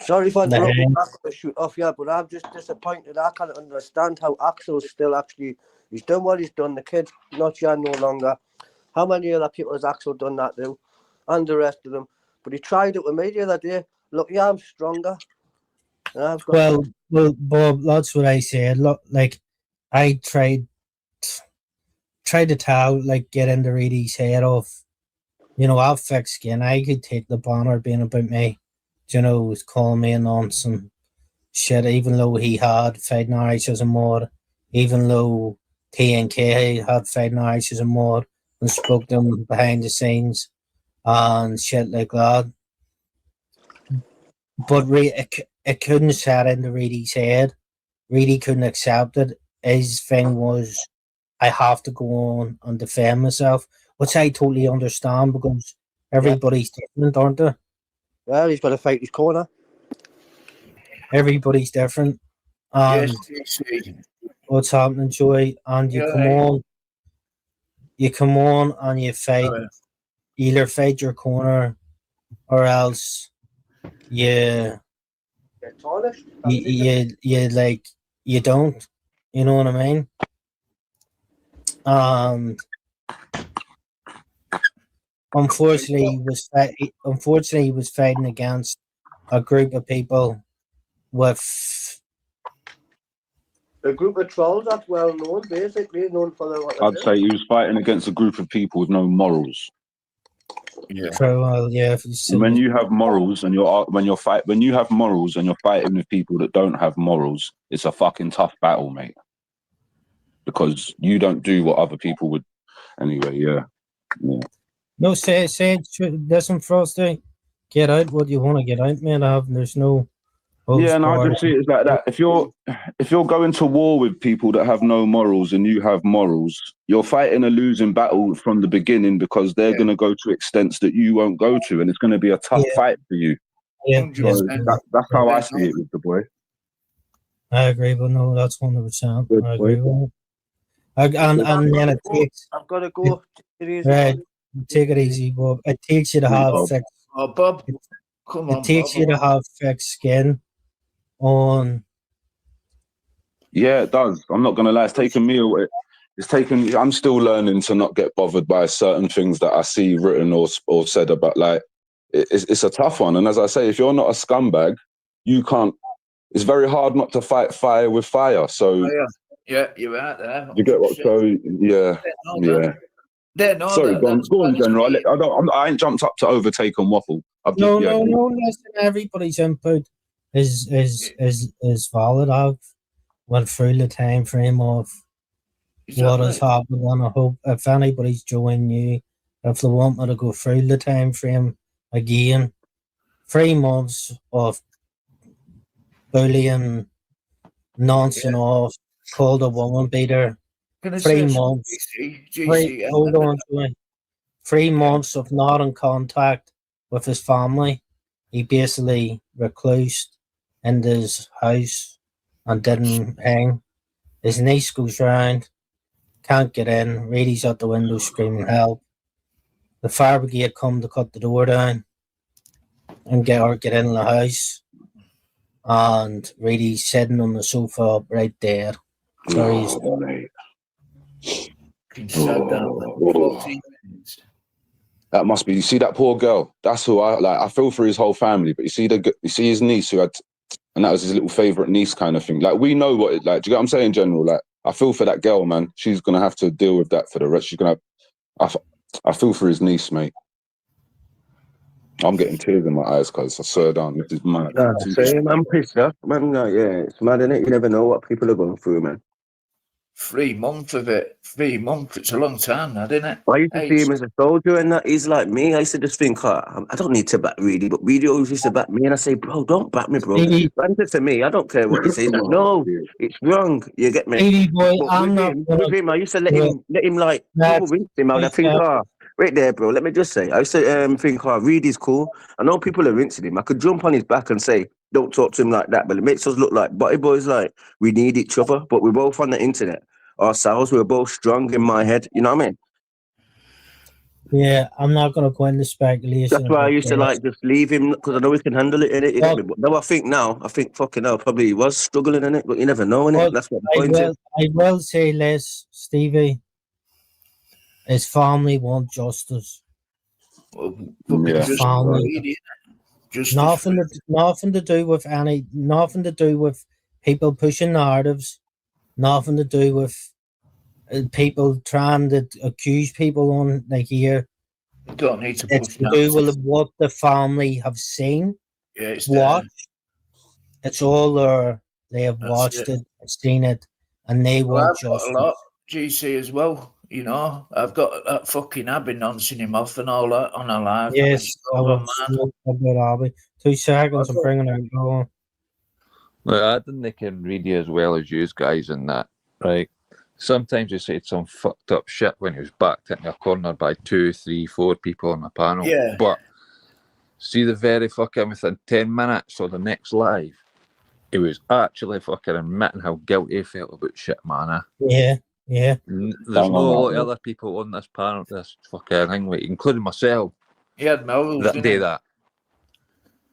Sorry for the interrupting. hang. I'm going to shoot off here, but I'm just disappointed. I can't understand how Axel's still actually. He's done what he's done. The kid's not here no longer. How many other people has Axel done that to? And the rest of them. But he tried it with me the other day. Look, yeah, I'm stronger. And I've got Well, Bob, that's what I said. Look, like I tried to tell, like, get into Reidy's head off. You know, I've thick skin. I could take the banner being about me. You know, was calling me a nonsense shit. Even though he had fighting Irish as a mod, even though TNK had fighting Irish as a mod, and spoke to him behind the scenes and shit like that. But it couldn't set into Reidy's head. Reidy couldn't accept it. His thing was, I have to go on and defend myself, which I totally understand because everybody's different, aren't they? well, he's got to fight his corner. Everybody's different. And what's happening, Joy? And you come on and you fight. You either fight your corner or else you Get tarnished. like you don't. You know what I mean? Unfortunately, he was fighting against a group of people with A group of trolls that's well known, basically known for their what they I'd do. say he was fighting against a group of people with no morals. Yeah. if you see And when you have morals and when you have morals and you're fighting with people that don't have morals, it's a fucking tough battle, mate. Because you don't do what other people would. Anyway, yeah. No, say listen, Frosty, get out what you want to get out, man. There's no Yeah, and I just see it like that. If you're going to war with people that have no morals and you have morals, you're fighting a losing battle from the beginning because they're going to go to extents that you won't go to, and it's going to be a tough fight for you. Yeah, So that's how I see it with the boy. I agree, but no, that's 100%. Good I agree with it. And then it takes. I've got to go. Right, take it easy, Bob. It takes you to have thick. Oh, Bob, come on. It takes you to have thick skin on. Yeah, it does. I'm not gonna lie. It's taken me away. I'm still learning to not get bothered by certain things that I see written or said about. Like, it's a tough one. And as I say, if you're not a scumbag, you can't. It's very hard not to fight fire with fire. So yeah, you're out there. you get what? So yeah. Sorry, go on, General. I ain't jumped up to overtake and waffle. No. Listen, everybody's input is valid. I've went through the time frame of what has happened, and I hope if anybody's joining you, if they want me to go through the time frame again, 3 months of bullying, nonsense off, called a woman beater, 3 months. Hold on to me. 3 months of not in contact with his family. He basically reclused in his house and didn't hang. His niece goes round, can't get in. Reidy's at the window screaming help. the fire brigade come to cut the door down and get in the house. And Reidy's sitting on the sofa up right there. Sorry. Oh, mate. He sat down like 14 minutes. That must be. You see that poor girl. That's who I like. I feel for his whole family, but you see his niece who had, and that was his little favorite niece kind of thing. Like we know what it like. Do you get what I'm saying, in general? Like I feel for that girl, man. She's gonna have to deal with that for the rest. She's gonna have. I feel for his niece, mate. I'm getting tears in my eyes because I swear down. This is mad. Same, I'm pissed off, man. Yeah, it's mad, innit? You never know what people are going through, man. 3 months of it. 3 months. It's a long time now, isn't it? I used to see him as a soldier and that. He's like me. I used to just think, I don't need to back Reidy, but Reidy always used to back me. And I say, bro, don't back me, bro. Reidy. Stand it for me. I don't care what you say. Like, no, it's wrong. You get me? Reidy boy, But I'm not with him, I used to let him like, people rinse him out. I think, right there, bro. Let me just say, I used to think, Reidy's cool. I know people are rinsing him. I could jump on his back and say, don't talk to him like that. But it makes us look like body boys, like we need each other. But we're both on the internet ourselves. We're both strong in my head. You know what I mean? Yeah, I'm not going to go into speculation. That's why I used to like just leave him because I know he can handle it in it. But now I think fucking hell, probably he was struggling in it, but you never know in it. That's what the point is. I will say this, Stevie. His family want justice. Family. Nothing to do with people pushing narratives. Nothing to do with people trying to accuse people on like here. You don't need to. It's to do with what the family have seen. Yeah, it's watched. It's all there. They have watched it, seen it, and they want justice. A lot, GC as well. You know, I've got that fucking Abby noncing him off and all that on a live. Yes, I was about Abby. 2 seconds, I'm bringing it on. Well, I didn't can read you as well as you guys in that, right? Sometimes you said some fucked up shit when he was backed into a corner by 2, 3, 4 people on the panel. Yeah. But see the very fucking within 10 minutes or the next live, he was actually fucking admitting how guilty he felt about shit, man. Yeah. Yeah. There's no other people on this panel, this fucking thing, like, including myself. Yeah, that day that.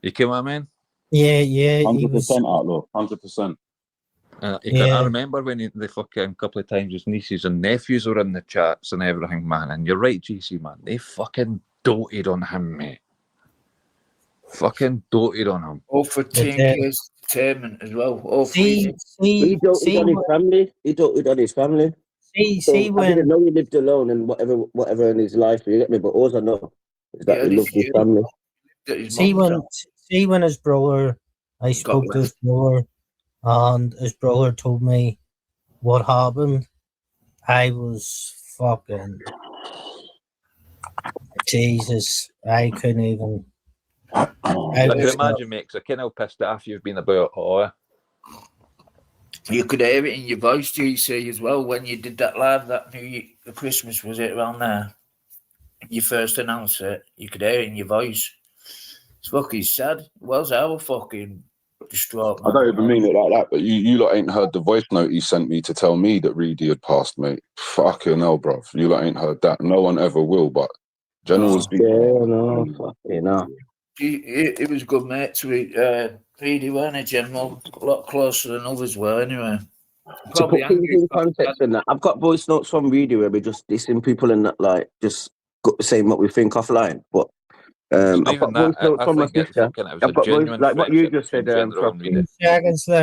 You know what I mean? Yeah. 100% outlaw, 100%. I remember when the fucking couple of times his nieces and nephews were in the chats and everything, man. And you're right, GC, man. They fucking doted on him, mate. Fucking doted on him. All for 10K's entertainment as well. He doted on his family. He doted on his family. I didn't know he lived alone and whatever in his life. You get me? But all I know is that he loved his family. See when his brother, I spoke to his brother, and his brother told me what happened. I was fucking Jesus. I couldn't even. I can imagine, mate, because I kind of pissed off you've been about You could hear it in your voice, GC, as well, when you did that live that New Year, the Christmas, was it around there? You first announced it, you could hear it in your voice. It's fucking sad. Was our fucking distraught, man. I don't even mean it like that, but you lot ain't heard the voice note he sent me to tell me that Reidy had passed, mate. Fucking hell, bro. You lot ain't heard that. No one ever will, but General's been... Yeah, no, fucking hell. It was good, mate, to Reidy, weren't it, General? A lot closer than others were, anyway. To put things in context and that, I've got voice notes from Reidy where we're just dissing people and that, like, just saying what we think offline. But I've got voice notes from my sister. I've got voice, like what you just said, but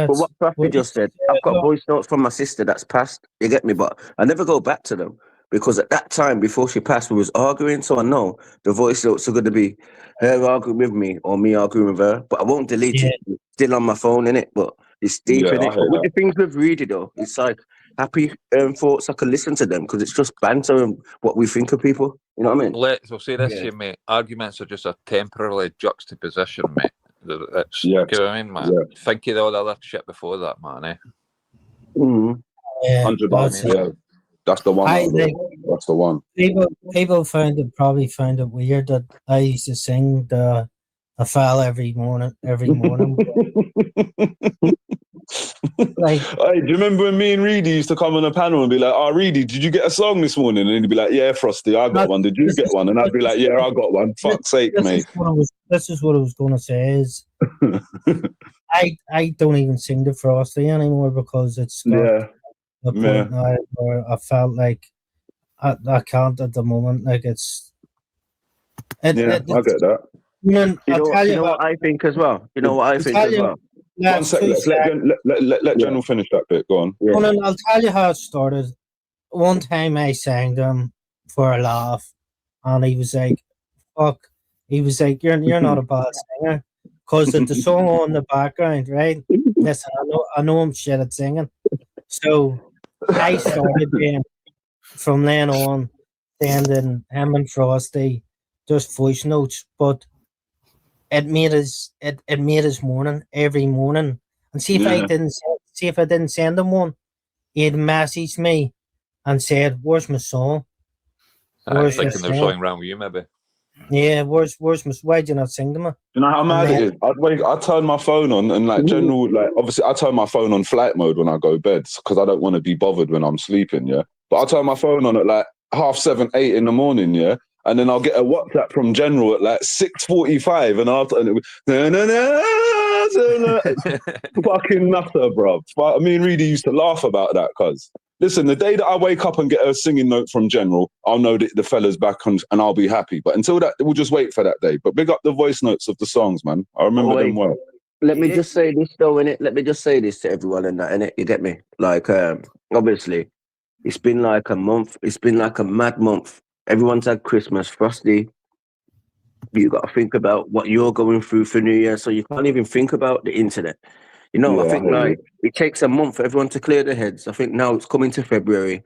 what Crafty just said, I've got voice notes from my sister that's passed. You get me? But I never go back to them. Because at that time, before she passed, we was arguing, so I know the voice notes are going to be her arguing with me or me arguing with her, but I won't delete it. It's still on my phone, innit? But it's deep in it. But with the things we've read it, though, it's like happy thoughts. I can listen to them because it's just banter and what we think of people. You know what I mean? We'll say this to you, mate. Arguments are just a temporary juxtaposition, mate. That's, you know what I mean, man? Yeah. Think of all the other shit before that, man, eh? 100%, yeah. That's the one. That's the one. People probably found it weird that I used to sing the "I Fell" every morning. Like, hey, do you remember when me and Reidy used to come on a panel and be like, "Oh, Reidy, did you get a song this morning?" And he'd be like, "Yeah, Frosty, I got one. Did you get one?" And I'd be like, "Yeah, I got one. Fuck's sake, mate." This is what I was going to say is, I don't even sing the Frosty anymore because it's got the point now where I felt like I can't at the moment. Like I get that. You know what I think as well. You know what I think as well. One sec, let General finish that bit. Go on. Yeah. I'll tell you how it started. One time I sang them for a laugh, and he was like, "Fuck." He was like, "You're not a bad singer," because of the song on the background, right? Listen, I know I'm shit at singing, so I started being from then on sending him and Frosty just voice notes, but it made his morning every morning. And see if I didn't send him one, he'd message me and said, "Where's my song? I think there's something wrong with you, maybe." Yeah, where's my? Why'd you not sing to me? You know how mad it is? I'd turn my phone on and like General, like obviously I turn my phone on flight mode when I go to bed because I don't want to be bothered when I'm sleeping, yeah. But I turn my phone on at like 7:30, 8 in the morning, yeah. And then I'll get a WhatsApp from General at like 6:45 and fucking nutter, bro. Me and Reedy used to laugh about that because listen, the day that I wake up and get a singing note from General, I'll know that the fella's back and I'll be happy. But until that, we'll just wait for that day. But big up the voice notes of the songs, man. I remember them well. Let me just say this though, innit? Let me just say this to everyone in that, innit? You get me? Like, obviously, it's been like a month. It's been like a mad month. Everyone's had Christmas. Frosty, you got to think about what you're going through for New Year, so you can't even think about the internet. You know, I think like it takes a month for everyone to clear their heads. I think now it's coming to February.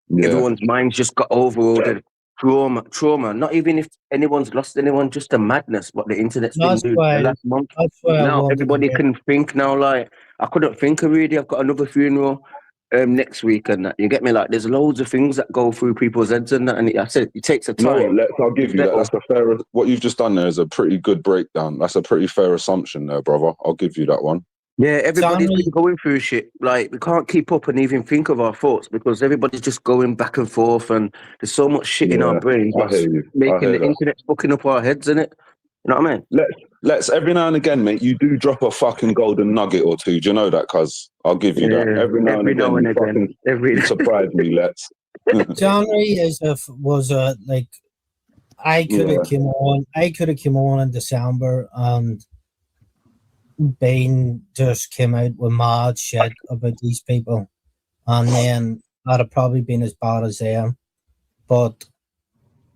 Yeah. Everyone's minds just got over all the trauma. Not even if anyone's lost anyone, just the madness what the internet's been doing the last month. Now everybody can think now. Like I couldn't think already. I've got another funeral next week, and that you get me. Like there's loads of things that go through people's heads, and that. And I said it takes a time. I'll give you that. That's a fair. What you've just done there is a pretty good breakdown. That's a pretty fair assumption there, brother. I'll give you that one. Yeah, everybody's been going through shit. Like, we can't keep up and even think of our thoughts because everybody's just going back and forth and there's so much shit in our brains that's making the internet fucking up our heads, innit? You know what I mean? Let's every now and again, mate, you do drop a fucking golden nugget or two. Do you know that? Cuz I'll give you that. Every now and again. You surprise me, let's. January was like I could have came on in December and Bain just came out with mad shit about these people, and then I'd have probably been as bad as them. But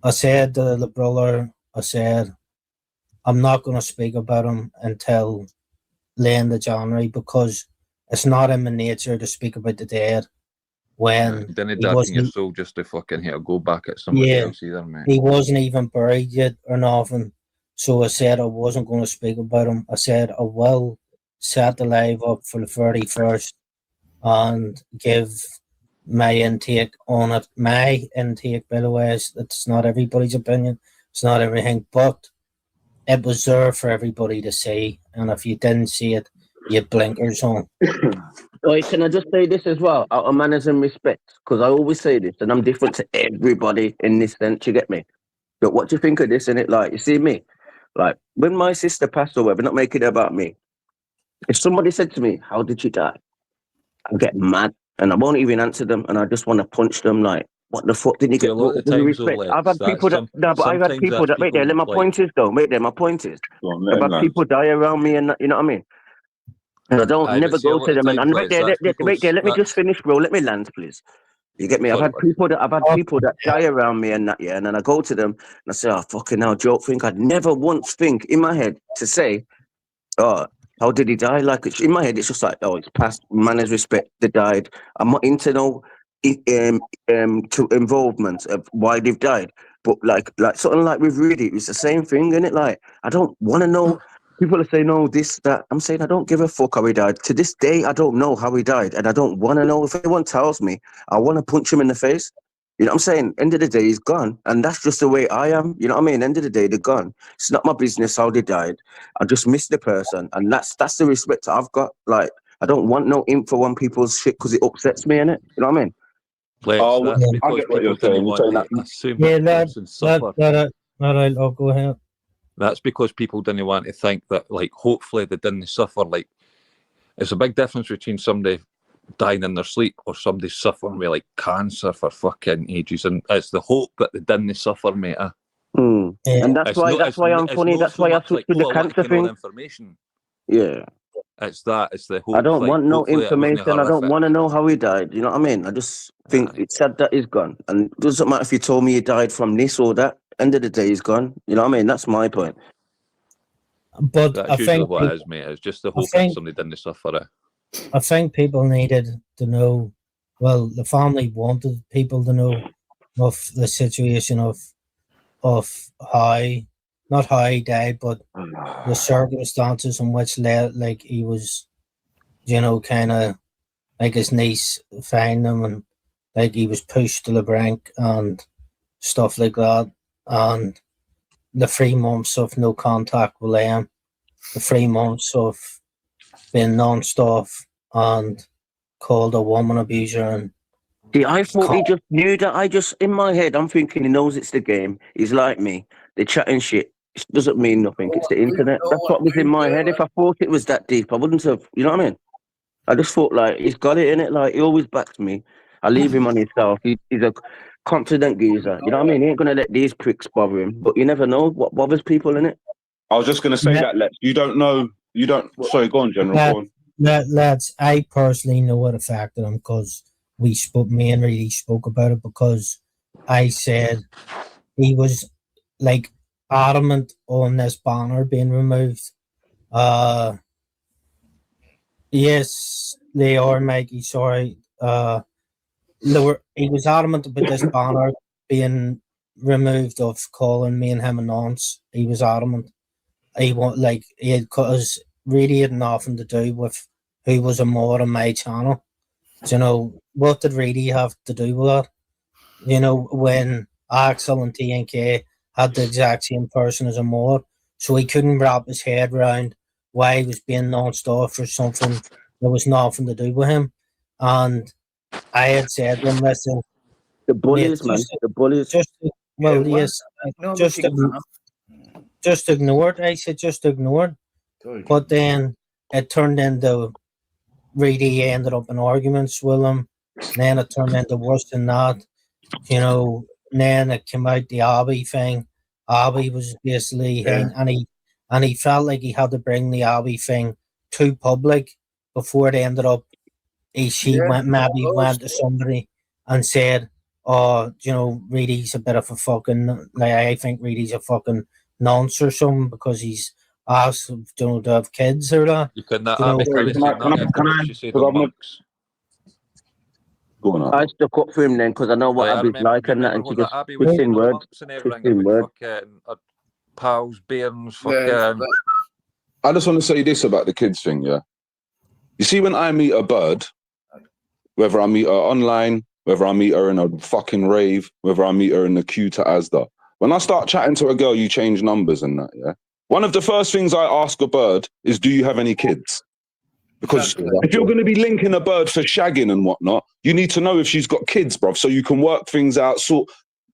I said to the brother, I said, I'm not going to speak about him until the end of January because it's not in my nature to speak about the dead. When then it darken your soul just to fucking go back at somebody else either, mate. He wasn't even buried yet or nothing. So I said I wasn't going to speak about him. I said I will set the live up for the 31st and give my intake on it. My intake, by the way, it's not everybody's opinion. It's not everything, but it was there for everybody to see. And if you didn't see it, you had blinkers on. Wait, can I just say this as well? Out of manners and respect, because I always say this, and I'm different to everybody in this sense, you get me? But what do you think of this, innit? Like, you see me? Like, when my sister passed away, we're not making it about me. If somebody said to me, how did she die? I get mad, and I won't even answer them, and I just want to punch them, like, what the fuck did you get? I've had people that, wait there, let my pointers though, wait there, my pointers. I've had people die around me, and you know what I mean? And I don't never go to them, and wait there, let me just finish, bro, let me land, please. You get me? I've had people that die around me and that, and then I go to them and I say, oh, fucking hell, joke think. I'd never once think in my head to say, oh, how did he die? Like, in my head, it's just like, oh, it's past, manners, respect, they died. I'm not into no to involvement of why they've died. But like something like with Reidy, it's the same thing, isn't it? Like, I don't want to know. People are saying, no, this, that. I'm saying, I don't give a fuck how he died. To this day, I don't know how he died. And I don't want to know. If anyone tells me, I want to punch him in the face. You know what I'm saying? End of the day, he's gone. And that's just the way I am. You know what I mean? End of the day, they're gone. It's not my business how they died. I just miss the person. And that's the respect I've got. Like, I don't want no info on people's shit because it upsets me, innit? You know what I mean? Lex, that's I because get what people you're saying. didn't You're want saying to that. assume Yeah, that person suffer. all right, I'll go ahead. That's because people didn't want to think that, like, hopefully they didn't suffer. Like, it's a big difference between somebody dying in their sleep or somebody suffering with, like, cancer for fucking ages. And it's the hope that they didn't suffer, mate. Yeah. And that's why I'm funny. That's why I switched to the cancer thing. Information. Yeah. It's the hope. I don't like, want no information. I don't horrific. want to know how he died. You know what I mean? I just think it's sad that he's gone. And it doesn't matter if you told me he died from this or that. End of the day, he's gone. You know what I mean? That's my point. But That's I usually think what it is, mate. It's just the hope that somebody didn't suffer it. I think people needed to know. Well, the family wanted people to know of the situation of how, not how he died, but the circumstances in which led, like, he was, you know, kind of like his niece found him, and like he was pushed to the brink and stuff like that, and the 3 months of no contact with them, the 3 months of being non-stop and called a woman abuser. And see, I thought he just knew that. In my head, I'm thinking he knows it's the game. He's like me. They're chatting shit. It doesn't mean nothing. It's the internet. That's what was in my head. If I thought it was that deep, I wouldn't have, you know what I mean? I just thought, like, he's got it in it. Like, he always backs me. I leave him on himself. He's a confident geezer. You know what I mean? He ain't going to let these pricks bother him. But you never know what bothers people, innit? I was just going to say that, Lex. You don't know. You don't. Sorry, go on, General. Go on. Lads, I personally know what affected him because me and Reidy spoke about it, because I said he was, like, adamant on this banner being removed. Yes, they are, Mikey. Sorry. He was adamant about this banner being removed of calling me and him a nonce. He was adamant. Because really had nothing to do with who was a mod on my channel. You know, what did Reidy have to do with that? You know, when Axel and TNK had the exact same person as a mod, so he couldn't wrap his head around why he was being non-stop for something that was nothing to do with him. And I had said to him, listen, the bullies, mate, man. The bullies. Just ignore it. I said, just ignore it. But then it turned into Reidy ended up in arguments with him. Then it turned into worse than that. You know, then it came out the Abby thing. Abby was basically and he felt like he had to bring the Abby thing to public before it ended up. Went to somebody and said, "Oh, you know, Reidy's a bit of a fucking, like, I think Reidy's a fucking nonce or something because he's asked, you know, to have kids or that." You couldn't say the monks. I stuck up for him then because I know what Abby's like and that, and she just twisting words. Pals, bairns, fucking. I just want to say this about the kids thing, yeah. You see, when I meet a bird, whether I meet her online, whether I meet her in a fucking rave, whether I meet her in the queue to Asda, when I start chatting to a girl, you change numbers and that, yeah. One of the first things I ask a bird is, do you have any kids? Because if you're going to be linking a bird for shagging and whatnot, you need to know if she's got kids, bruv, so you can work things out. So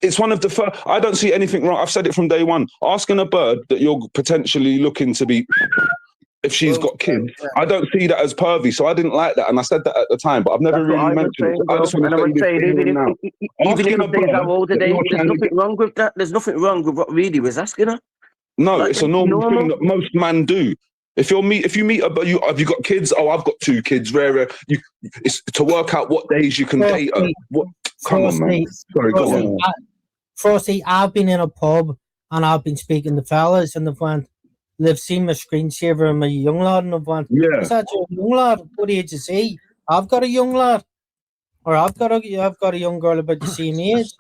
it's one of the first. I don't see anything wrong. I've said it from day one. Asking a bird that you're potentially looking to be, if she's got kids, I don't see that as pervy. So I didn't like that, and I said that at the time, but I've never really mentioned it. I just want to say this thing now. Even if they how old are they, there's nothing wrong with that. There's nothing wrong with what Reidy was asking her. No, like, it's a normal thing that most men do. If you meet have you got kids? Oh, I've got 2 kids. Rare. It's to work out what days you can date her. Come on, man. Sorry, go on. Frosty, I've been in a pub and I've been speaking to fellas and they've seen my screensaver and my young lad and they've went, yeah, is that your young lad? What age is he? I've got a young lad. Or I've got a young girl about the same age.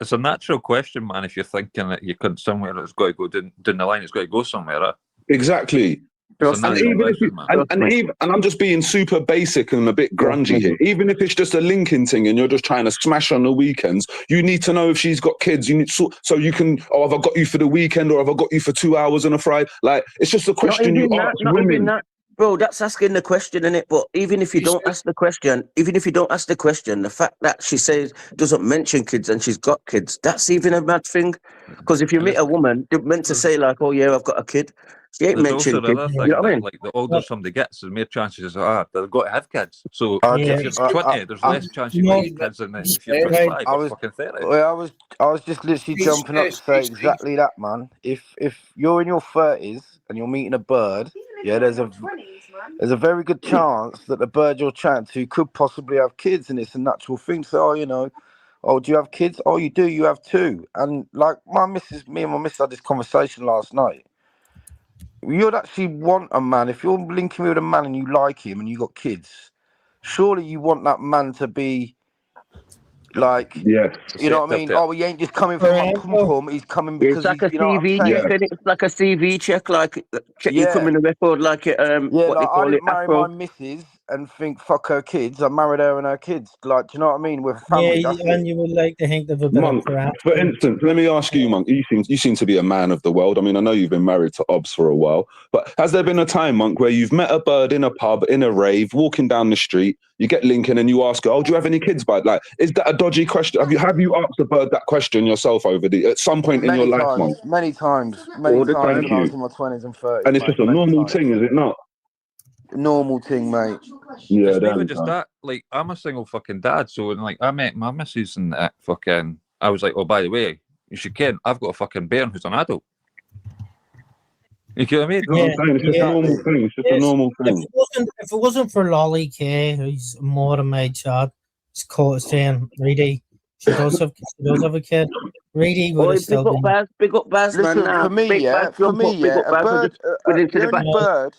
It's a natural question, man. If you're thinking that you could somewhere, it's got to go down the line. It's got to go somewhere. Right? Exactly. And I'm just being super basic and a bit grungy here. Even if it's just a linking thing and you're just trying to smash on the weekends, you need to know if she's got kids. You need so you can. Oh, have I got you for the weekend or have I got you for 2 hours on a Friday? Like, it's just a question you ask women. bro, that's asking the question, innit? But even if you don't ask the question, the fact that she says doesn't mention kids and she's got kids, that's even a mad thing. Because if you meet a woman, they're meant to say like, "Oh yeah, I've got a kid." She ain't There's also mentioned kids. another You thing know what I that, mean? like, the older somebody gets, the more chances they've got to have kids. So Yeah. if you're 20, there's less chance you're going to get kids than if you're Right. 25 or fucking 30. I was just literally jumping up to say exactly that, man. If you're in your 30s and you're meeting a bird, yeah, there's a very good chance that the bird you're chatting to could possibly have kids, and it's a natural thing. So, oh, do you have kids? Oh, you do. You have two. And like me and my missus had this conversation last night. You'd actually want a man, if you're linking with a man and you like him and you got kids, surely you want that man to be like, Yes. you know what I mean? Oh, he ain't just coming for my pum pum. He's coming because It's like he's, a you know what I'm CV saying? check. It's like a CV check, like check your Yeah. criminal record, like Yeah, what they like I call it, didn't marry Afro. my missus and think fuck her kids. I married her and her kids. Like, do you know what I mean? We're family. Yeah, That's and it. you would like to think of a bit Monk, of crap. for instance, let me ask you, Monk. You seem to be a man of the world. I mean, I know you've been married to Obs for a while, but has there been a time, Monk, where you've met a bird in a pub, in a rave, walking down the street, you get Lincoln and you ask her, "Oh, do you have any kids?" But like, is that a dodgy question? Have you asked the bird that question yourself at some point in your life, Monk? Many times All the time. when I was in my 20s and 30s. And it's just a normal thing, is it not? Normal thing, mate. Yeah, It's not there even we just go. that. Like, I'm a single fucking dad, so when, like, I met my missus and I was like, "Oh, by the way, you should ken, I've got a fucking bairn who's an adult." You know what I mean? You know what I'm saying? It's just a normal thing. It's just a normal thing. If it wasn't for Lolly K, who's more than my child, it's called saying Reidy. She does have a kid. Reidy would have still been. Big up Baz, Listen, man. for me, Big a up bird, into the the back. only bird,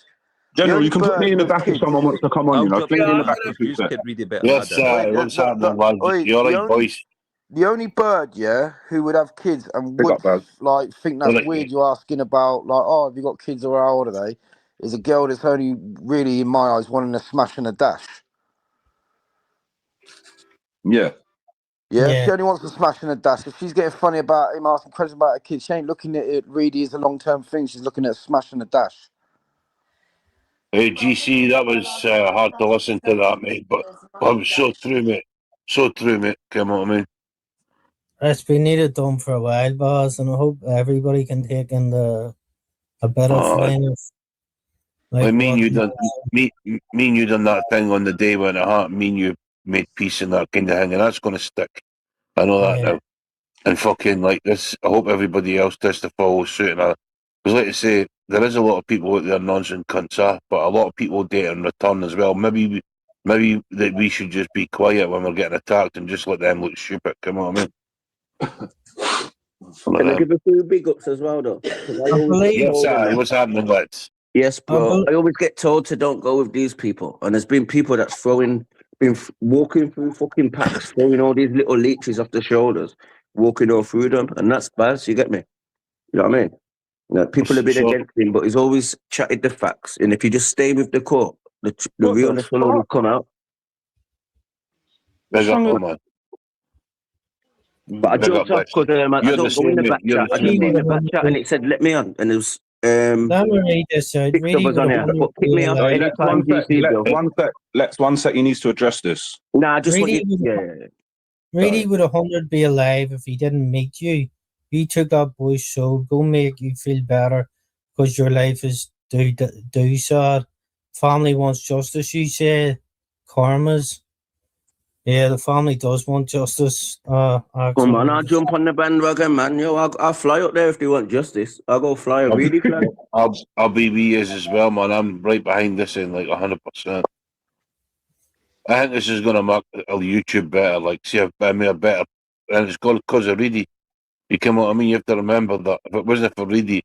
General, you can put me in the with back if kids. someone wants to come on, I'll you know. jump Put in me in the there back because if you it's kid read it better than I Yes, did. what's happening, lads? You all right, boys? The only bird, yeah, who would have kids and Pick would up, Baz. like think that's weird. You're asking about like, oh, have you got kids or how old are they? Is a girl that's only really, in my eyes, wanting to smash and a dash. Yeah. Yeah, she only wants to smash and a dash. If she's getting funny about him asking questions about her kids, she ain't looking at it really as a long-term thing. She's looking at smash and a dash. Hey, GC, that was hard to listen to that, mate, but I was so through, mate. So through, mate. Come on, man. It's been needed done for a while, boss, and I hope everybody can take in a bit of flame of Like me and you done that thing on the day when me and you made peace and that kind of thing, and that's going to stick. I know that now. And fucking like this, I hope everybody else does to follow suit. And because, like I say, there is a lot of people out there nonsense cunts, but a lot of people date in return as well. Maybe that we should just be quiet when we're getting attacked and just let them look stupid. Come on, man. Can I give a few big ups as well, though? What's happening, lads? Yes, bro. I always get told to don't go with these people, and there's been people that's been walking through fucking packs, throwing all these little leeches off the shoulders, walking all through them, and that's bad. So you get me? You know what I mean? You know, people have been against him, but he's always chatted the facts, and if you just stay with the core, the realness will always come out. Big up, man. But I joked off because I don't go in the back chat. I just in the back chat, and it said let me on, and it was that will read this out. six of us on here. But pick me up anytime Let's one sec. He needs to address this. Nah, I just want Reidy you. Reidy would 100 be alive if he didn't meet you. You took that boy's soul. Go make you feel better because your life is do sad. Family wants justice. You say karma's. Yeah, the family does want justice. Come on, I'll jump on the bandwagon, man. Yo, I'll fly up there if they want justice. I'll go fly a really fly. I'll be with you as well, man. I'm right behind this in like 100%. I think this is going to make a YouTube better. Like, see, I made a better, and it's called because of Reidy. You come on, I mean, you have to remember that if it wasn't for Reidy,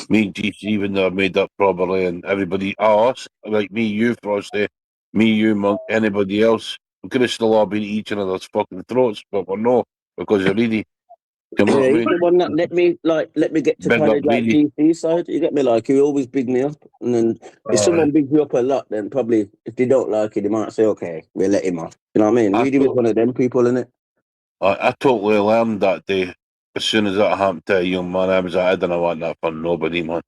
me and GC, even though I made that properly, and everybody, us, like me, you, Frosty, me, you, Monk, anybody else, we could have still all been at each other's fucking throats, but we're not because of Reidy. Come on, He's the one that let me get to kind of like GC side. You get me? Like, he always big me up, and then if someone bigs you up a lot, then probably if they don't like it, they might say, "Okay, we'll let him off." You know what I mean? Reidy was one of them people, innit? I totally learned that day. As soon as that happened to a young man, I was like, I don't want that for nobody, man.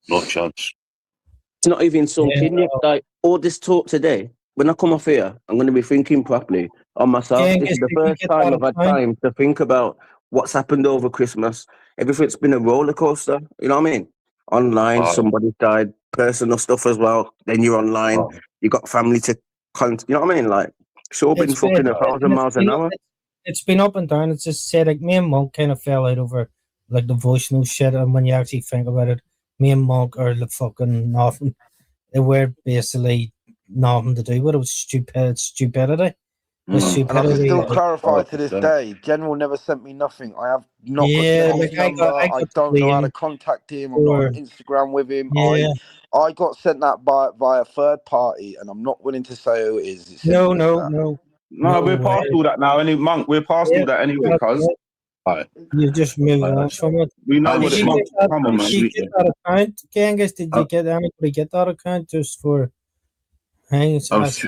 No chance. It's not even sunk Yeah, in yet. Like, all this talk today, when I come off here, I'm going to be thinking properly on myself. This Genghis, is the did you first get time that I've had account? time to think about what's happened over Christmas. Everything's been a roller coaster. You know what I mean? Online, Aye. somebody died, personal stuff as well. Then you're online. Aye. You got family to, you know what I mean? Like, it's all been It's been, fucking 1,000 miles an hour. it's been up and down. It's just said like me and Monk kind of fell out over like the voice note shit, and when you actually think about it, me and Monk are the fucking nothing. They were basically nothing to do with it. It was stupidity. The And I can stupidity. still Like, clarify to this 100%. day, General never sent me nothing. I have not got yeah, General's like I number. I got to don't know how to blame contact him. I'm not on for Instagram with him. yeah. I got sent that via third party, and I'm not willing to say who it is. It's simple as that. No, we're Way. past all that now. Monk, we're past Yeah, all that anyway, that's cuz. it. Aye. You just move Aye, on that's- from it. We know Aye, what Did it you sweet. get that? come on, man. Did you get that account, Genghis? Did you Uh, get anybody get that account just for things? I was,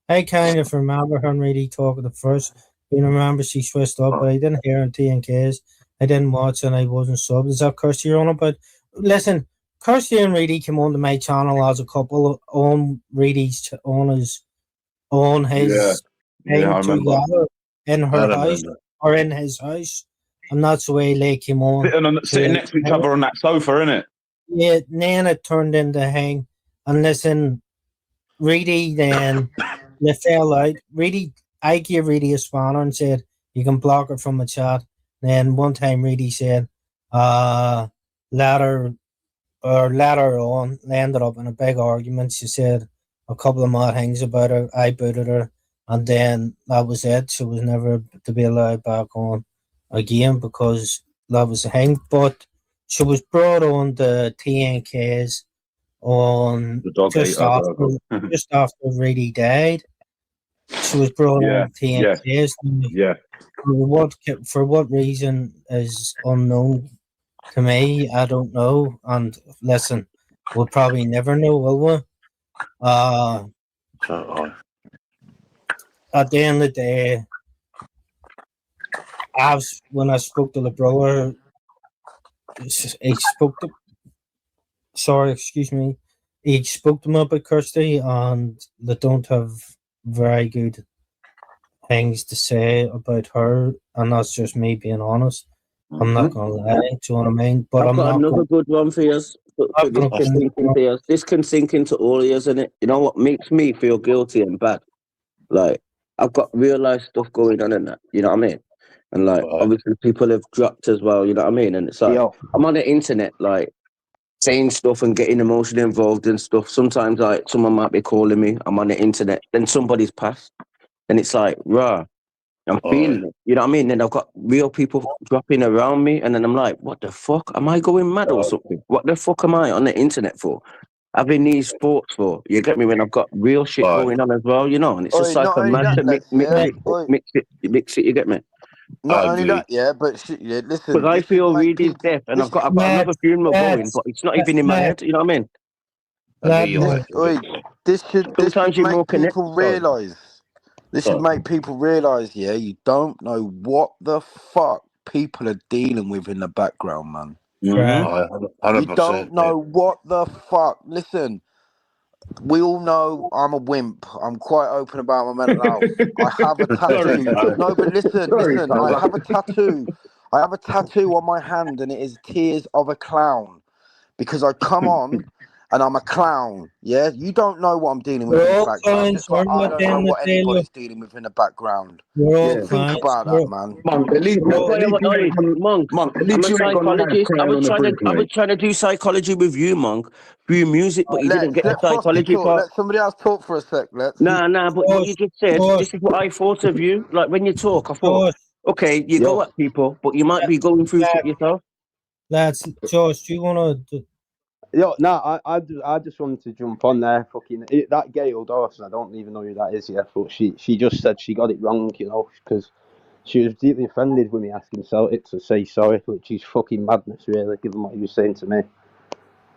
I kind of remember her really talking at first. You remember she switched up, but I didn't hear on TNKs. I didn't watch and I wasn't subbed. Is that Kirsty you're on about? Listen, Kirsty and Reidy came onto my channel as a couple on Reidy's on Yeah, his yeah, I time remember. together in I her house remember. or in his house, and that's the way they came on. Sitting next to each other on that sofa, innit? Yeah, then it turned into hang. And listen, Reidy then they fell out. Reidy, I gave Reidy a spanner and said, you can block it from the chat. Then one time Reidy said, later on, they ended up in a big argument. She said a couple of mad things about her. I booted her. And then that was it. She was never to be allowed back on again because that was the thing. But she was brought on the TNKs on The dog ate her burger. just after Reidy died. She was brought Yeah, on TNKs. yeah. For what reason is unknown to me. I don't know. And listen, we'll probably never know, will we? At the end of the day, when I spoke to the brother, he spoke to. Sorry, excuse me. He spoke to me about Kirsty, and they don't have very good things to say about her, and that's just me being honest. I'm not gonna lie, do you know what I mean? But I've got another good one for you. This can sink into all ears, innit? You know what makes me feel guilty and bad? Like, I've got real life stuff going on in that, you know what I mean? And like, obviously people have dropped as well, you know what I mean? And it's like, I'm on the internet, like, saying stuff and getting emotionally involved in stuff. Sometimes, like, someone might be calling me, I'm on the internet, then somebody's passed, and it's like, rah, I'm feeling it, you know what I mean? And I've got real people dropping around me, and then I'm like, what the fuck? Am I going mad or something? What the fuck am I on the internet for? Having these thoughts for? You get me? When I've got real shit going on as well, you know? And it's just like not a only mad that, to mix it, you get me? Not only that, but listen, Because I this should feel make Reidy's people. death, and I've got another funeral going, but it's not even in my head, you know what I mean? This should Sometimes you're more make connected. people realise. This should make people realise, yeah, you don't know what the fuck people are dealing with in the background, man. Mm-hmm. You don't know what the fuck. Listen, we all know I'm a wimp. I'm quite open about my mental health. I have a tattoo. No, but listen. I have a tattoo. I have a tattoo on my hand, and it is tears of a clown because I come on and I'm a clown. Yeah, you don't know what I'm dealing with in the background. Just like I don't know what anybody's dealing with in the background. Think about that, man. Monk, at least I'm a psychologist. I was trying to do psychology with you, Monk, through music, but you didn't get the psychology part. Let somebody else talk for a sec. Nah, but what you just said, this is what I thought of you. Like when you talk, I thought, okay, you go at people, but you might be going through shit yourself. That's Josh. Do you want to? I just wanted to jump on there. That Gail Dawson, I don't even know who that is yet, but she just said she got it wrong, you know, because she was deeply offended with me asking Celtic to say sorry, which is fucking madness, really, given what he was saying to me.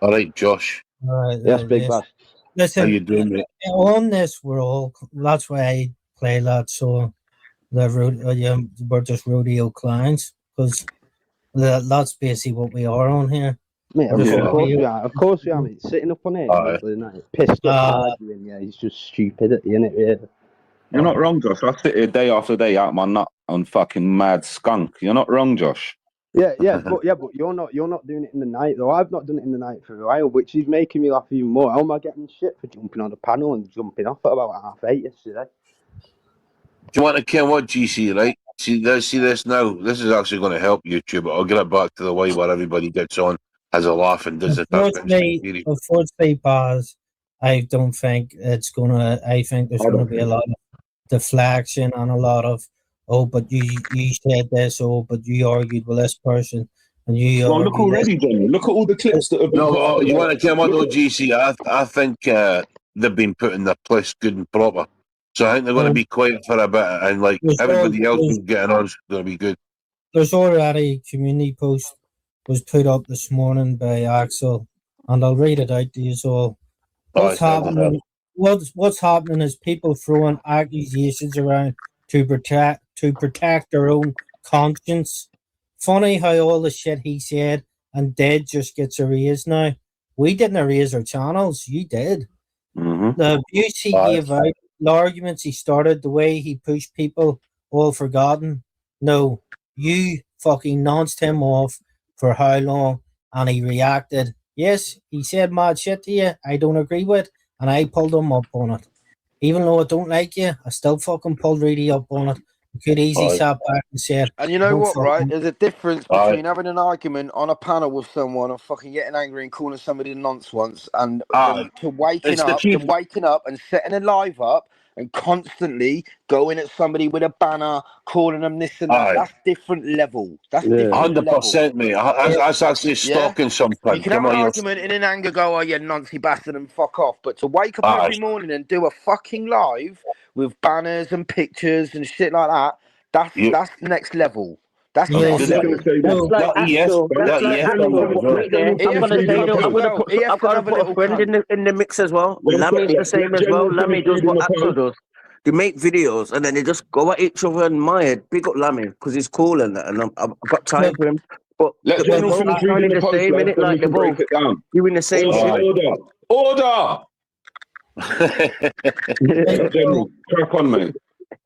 All right, Josh. Yes, big bass. Listen, how you doing, mate? On this, we're all. That's why I play that. So we're just rodeo clients because that's basically what we are on here. Mate, Or of Yeah. course somebody we are. Of course we are, mate. Sitting up on it in the Aye. middle of the night, pissed up, arguing. Yeah, it's just stupidity, isn't it? Really. You're not wrong, Josh. I sit here day after day out my nut on fucking mad skunk. You're not wrong, Josh. Yeah, but you're not doing it in the night though. I've not done it in the night for a while, which is making me laugh even more. How am I getting shit for jumping on the panel and jumping off at about 8:30 yesterday? Do you want to care what, GC, right? See this now. This is actually going to help YouTube. I'll get it back to the way where everybody gets on, has a laugh, and does it. Unfortunately, Baz, I don't think it's gonna. I think there's gonna be a lot of deflection and a lot of, oh, but you said this, oh, but you argued with this person, and you Well, look argued this. already, Johnny. Look at all the clips that have been No, put up. you want to care what, though, GC? I think they've been put in their place good and proper. So I think they're going to be quiet for a bit, and like everybody else who's getting on is going to be good. There's already a community post was put up this morning by Axel, and I'll read it out to you all. What's happening? What's happening is people throwing accusations around to protect their own conscience. Funny how all the shit he said and did just gets erased now. We didn't erase our channels. You did. Mm-hmm. The abuse he gave out, the arguments he started, the way he pushed people, all forgotten. No, you fucking nonce him off for how long, and he reacted. Yes, he said mad shit to you. I don't agree with, and I pulled him up on it. Even though I don't like you, I still fucking pulled Reidy up on it. I could easily sat back and said, and you know what, right? fucking... There's a difference between having an argument on a panel with someone and fucking getting angry and calling somebody a nonce once, and to waking up and setting a live up and constantly going at somebody with a banner, calling them this and that. That's different level. That's different 100%, mate. That's actually stalking something. You can have an argument in an anger, go, oh, you noncy bastard, and fuck off. But to wake up every morning and do a fucking live with banners and pictures and shit like that, that's next level. That's next level. That's like Axel. That's like I'm gonna say though, I've got to put a friend in the mix as well. Lammy's the same as well. Lammy does what Axel does. They make videos and then they just go at each other and my head. Big up Lammy because he's cool and that, and I've got time for him. But let General finish reading the post, minute, like they're both doing the same shit. Order! General, crack on, mate.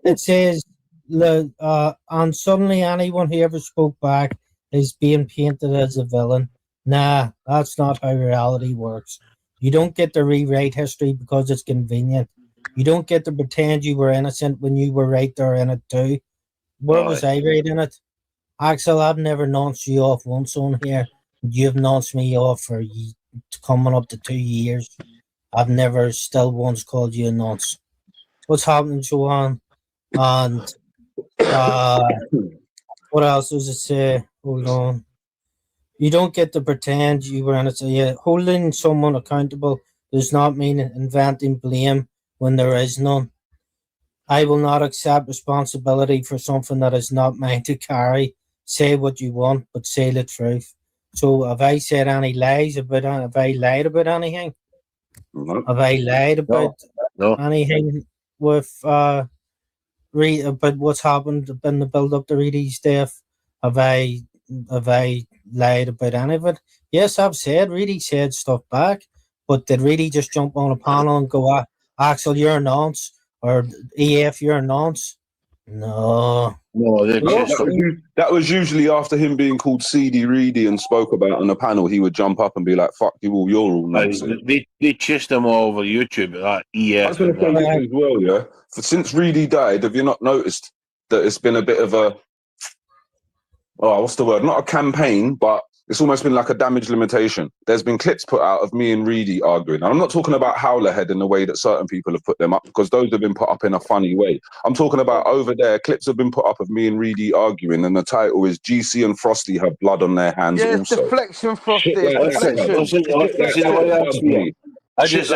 It says, and suddenly anyone who ever spoke back is being painted as a villain. Nah, that's not how reality works. You don't get to rewrite history because it's convenient. You don't get to pretend you were innocent when you were right there in it too. Where was I right in it? Axel, I've never nonced you off once on here. You've nonced me off for coming up to 2 years. I've never still once called you a nonce. What's happening, Joanne? And what else does it say? Hold on. You don't get to pretend you were in it. So yeah, holding someone accountable does not mean inventing blame when there is none. I will not accept responsibility for something that is not mine to carry. Say what you want, but say the truth. So have I said any lies about? Have I lied about anything? No. Have I lied about anything with about what's happened in the build up to Reidy's death? Have I lied about any of it? Yes, I've said Reidy said stuff back, but did Reidy just jump on a panel and go, Axel, you're a nonce, or EF, you're a nonce? No. That was usually after him being called CD Reidy and spoke about on a panel. He would jump up and be like, "Fuck you all, you're all nonsense." They chased him all over YouTube. That EF. I was going to say this as well, yeah. Since Reidy died, have you not noticed that it's been a bit of a what's the word? Not a campaign, but it's almost been like a damage limitation. There's been clips put out of me and Reidy arguing. And I'm not talking about Howlerhead in the way that certain people have put them up, because those have been put up in a funny way. I'm talking about over there, clips have been put up of me and Reidy arguing, and the title is GC and Frosty have blood on their hands also. Deflection, Frosty. I just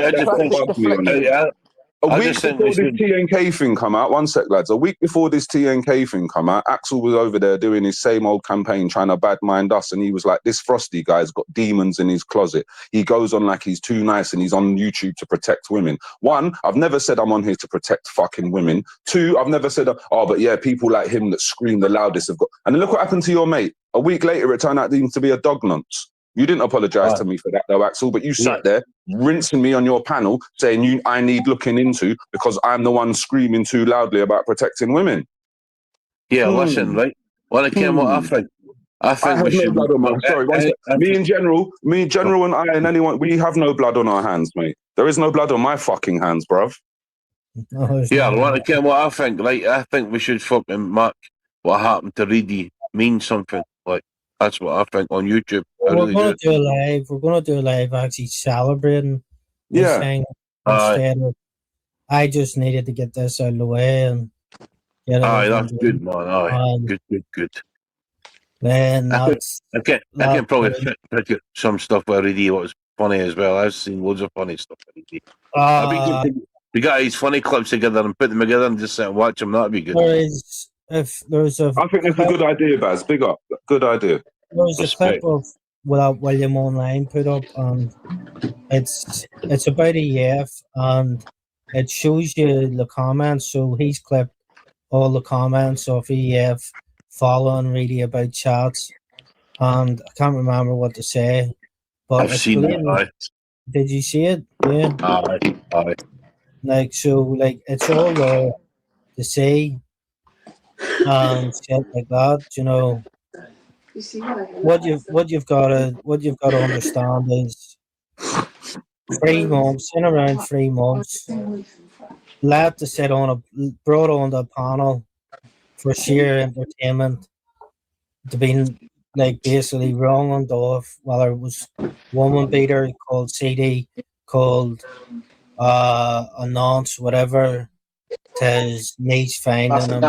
A week before this TNK thing come out, one sec, lads. A week before this TNK thing come out, Axel was over there doing his same old campaign, trying to bad mind us, and he was like, "This Frosty guy's got demons in his closet. He goes on like he's too nice, and he's on YouTube to protect women." One, I've never said I'm on here to protect fucking women. Two, I've never said, but yeah, people like him that scream the loudest have got. And then look what happened to your mate. A week later, it turned out to be a dog nonce. You didn't apologise to me for that, though, Axel. But you sat there rinsing me on your panel, saying I need looking into because I'm the one screaming too loudly about protecting women. Yeah, listen, right. Well, I can't what I think. I think have we should. No blood on my. Sorry, one sec. Me in general, and I and anyone, we have no blood on our hands, mate. There is no blood on my fucking hands, bruv. Yeah, well, I can't what I think. Right, I think we should fucking mark what happened to Reidy mean something. Like that's what I think on YouTube. We're gonna do a live. We're gonna do a live actually celebrating this thing instead of. I just needed to get this out of the way and get it. Aye, that's good, man. Aye, good. Then I can probably pick some stuff with Reidy. What was funny as well. I've seen loads of funny stuff with Reidy. I'd be good to, we got these funny clips together and put them together and just sit and watch them. That'd be good. I think that's a good idea, Baz. Big up. Good idea. There's a clip of William Online put up, and it's about a EF, and it shows you the comments. So he's clipped all the comments of EF following Reidy about chats, and I can't remember what to say. But I've seen it. Did you see it? Yeah. Aye. It's all there to see, and shit like that. You know, what you've got to understand is 3 months, in around 3 months, left to sit brought on the panel for sheer entertainment, to be basically wrong and off, whether it was woman beater called CD, called a nonce, whatever, to his niece finding him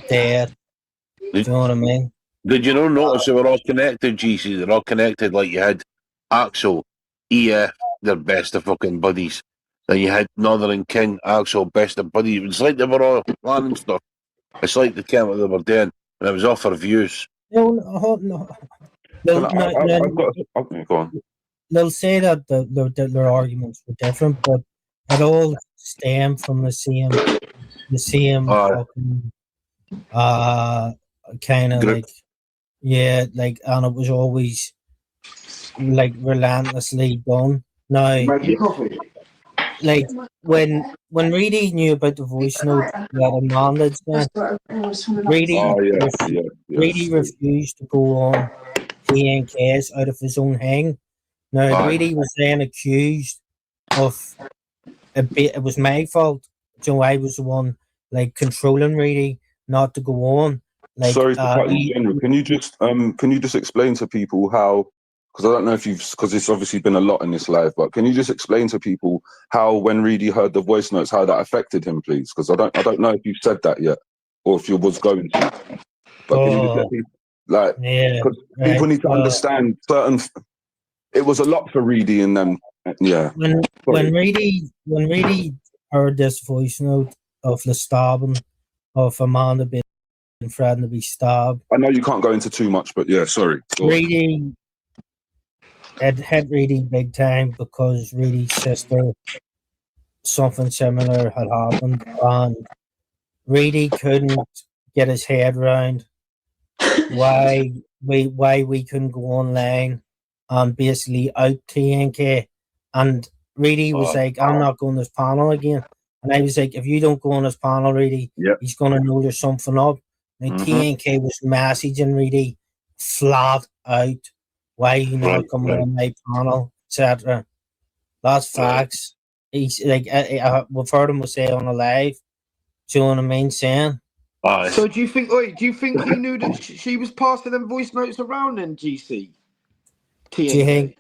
dead. Do you know what I mean? Did you not notice they were all connected, GC? They're all connected. Like you had Axel, EF, they're best of fucking buddies. Then you had Northern King, Axel, best of buddies. It's like they were all planning stuff. It's like they came what they were doing, and it was all for views. No. Go on. They'll say that their arguments were different, but it all stemmed from the same fucking kind of and it was always relentlessly done. Now, when Reidy knew about the voice note that Amanda sent, Reidy refused to go on TNK's out of his own hang. Now, Reidy was then accused of it was my fault. So I was the one controlling Reidy not to go on. Sorry to cut you, General. Can you just explain to people how? Because I don't know because it's obviously been a lot in this live, but can you just explain to people how, when Reidy heard the voice notes, how that affected him, please? Because I don't know if you've said that yet, or if you was going to. But can you just let people, people need to understand certain. It was a lot for Reidy and them. Yeah. When Reidy heard this voice note of the stabbing of Amanda being threatened to be stabbed, I know you can't go into too much, but yeah, sorry. Reidy. It hit Reidy big time because Reidy's sister, something similar had happened, and Reidy couldn't get his head around why we couldn't go online and basically out TNK. And Reidy was like, I'm not going to this panel again. And I was like, if you don't go on this panel, Reidy, he's going to know there's something up. And TNK was messaging Reidy flat out. Why are you not coming on my panel, etc. That's facts. He's we've heard him say on a live. Do you know what I mean? Saying. So do you think he knew that she was passing them voice notes around in GC? TNK. Do you think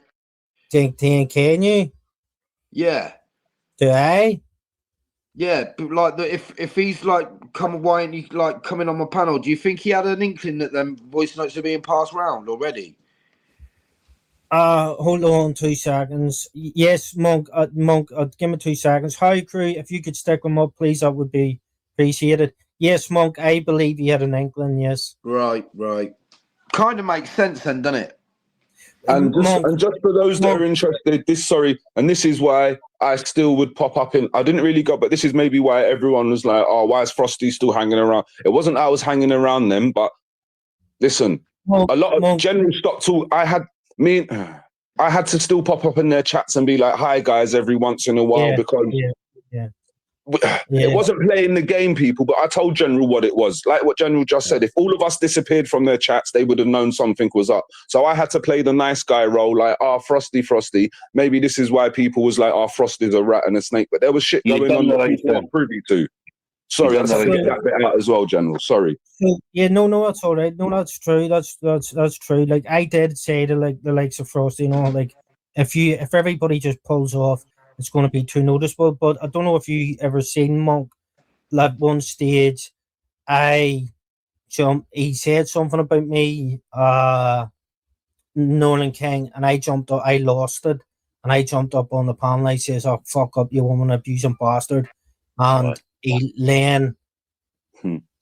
TNK knew? Yeah. Do I? Yeah, but if he's coming on my panel, do you think he had an inkling that them voice notes are being passed around already? Hold on 2 seconds. Yes, Monk, give me 2 seconds. Hi, crew, if you could stick them up, please, that would be appreciated. Yes, Monk, I believe he had an inkling, yes. Right. Kind of makes sense then, doesn't it? And just for those that are interested, this is why I still would pop up in. I didn't really go, but this is maybe why everyone was like, "Oh, why is Frosty still hanging around?" It wasn't I was hanging around them, but listen, a lot of general stock talk. I had I had to still pop up in their chats and be like, "Hi guys," every once in a while because it wasn't playing the game, people. But I told General what it was. Like what General just said. If all of us disappeared from their chats, they would have known something was up. So I had to play the nice guy role, like, Frosty. Maybe this is why people was like, Frosty's a rat and a snake. But there was shit going on that people weren't privy to. Sorry, I just had to get that bit out as well, General. Sorry. No, that's all right. No, that's true. That's true. Like I did say to like the likes of Frosty, you know, like if everybody just pulls off, it's going to be too noticeable. But I don't know if you ever seen Monk. Like one stage, he said something about me, Nolan King, and I jumped up. I lost it, and I jumped up on the panel. I says, "Oh, fuck up, you woman abusing bastard," and he then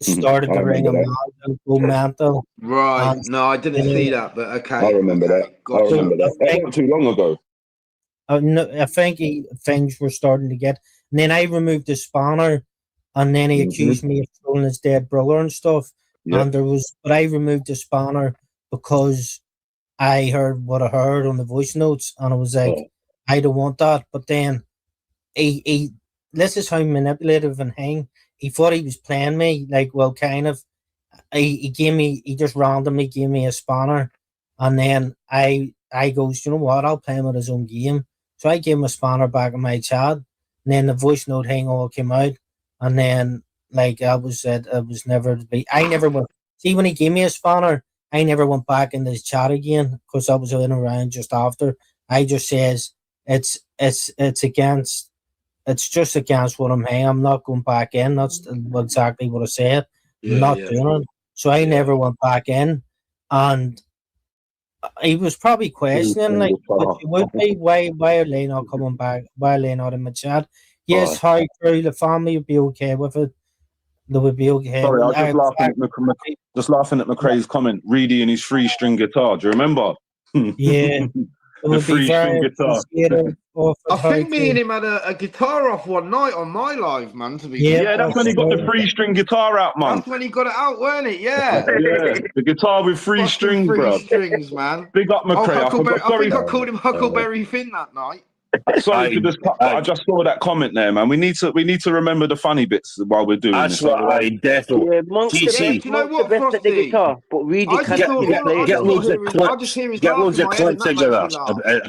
started to ring him out, go mental. Right. No, I didn't see that, but okay. I remember that. Gotcha. I remember that. That wasn't too long ago. No, I think things were starting to get. And then I removed the spanner, and then he accused me of trolling his dead brother and stuff. Yep. But I removed the spanner because I heard what I heard on the voice notes, and I was like, I don't want that. But then he this is how manipulative and hang. He thought he was playing me, like, well, kind of. He just randomly gave me a spanner, and then I goes, you know what, I'll play him at his own game. So I gave him a spanner back in my chat, and then the voice note hang all came out, and then like I was said, it was never to be. I never went. See, when he gave me a spanner, I never went back in his chat again because I was in around just after. I just says it's against. It's just against what I'm saying. I'm not going back in. That's exactly what I said. I'm not doing it. So I never went back in, and he was probably questioning, like, what you would be, why are they not coming back? Why are they not in my chat? Yes, how true, the family would be okay with it. They would be okay. Sorry, I was just laughing at McRae's comment, Reidy and his free string guitar. Do you remember? Yeah. The free string guitar. I think me and him had a guitar off one night on my live, man, to be Yeah, that's when he got the free string guitar out, man. That's when he got it out, weren't it? Yeah. Yeah, the guitar with free strings, bro. Strings, man. Big up McRae. I think I called him Huckleberry Finn that night. Sorry to just cut, but I just saw that comment there, man. We need to remember the funny bits while we're doing this. That's what I definitely. Yeah, Monk's do you know what, Frosty? The guitar, but really get loads of clips. Get loads of clips together.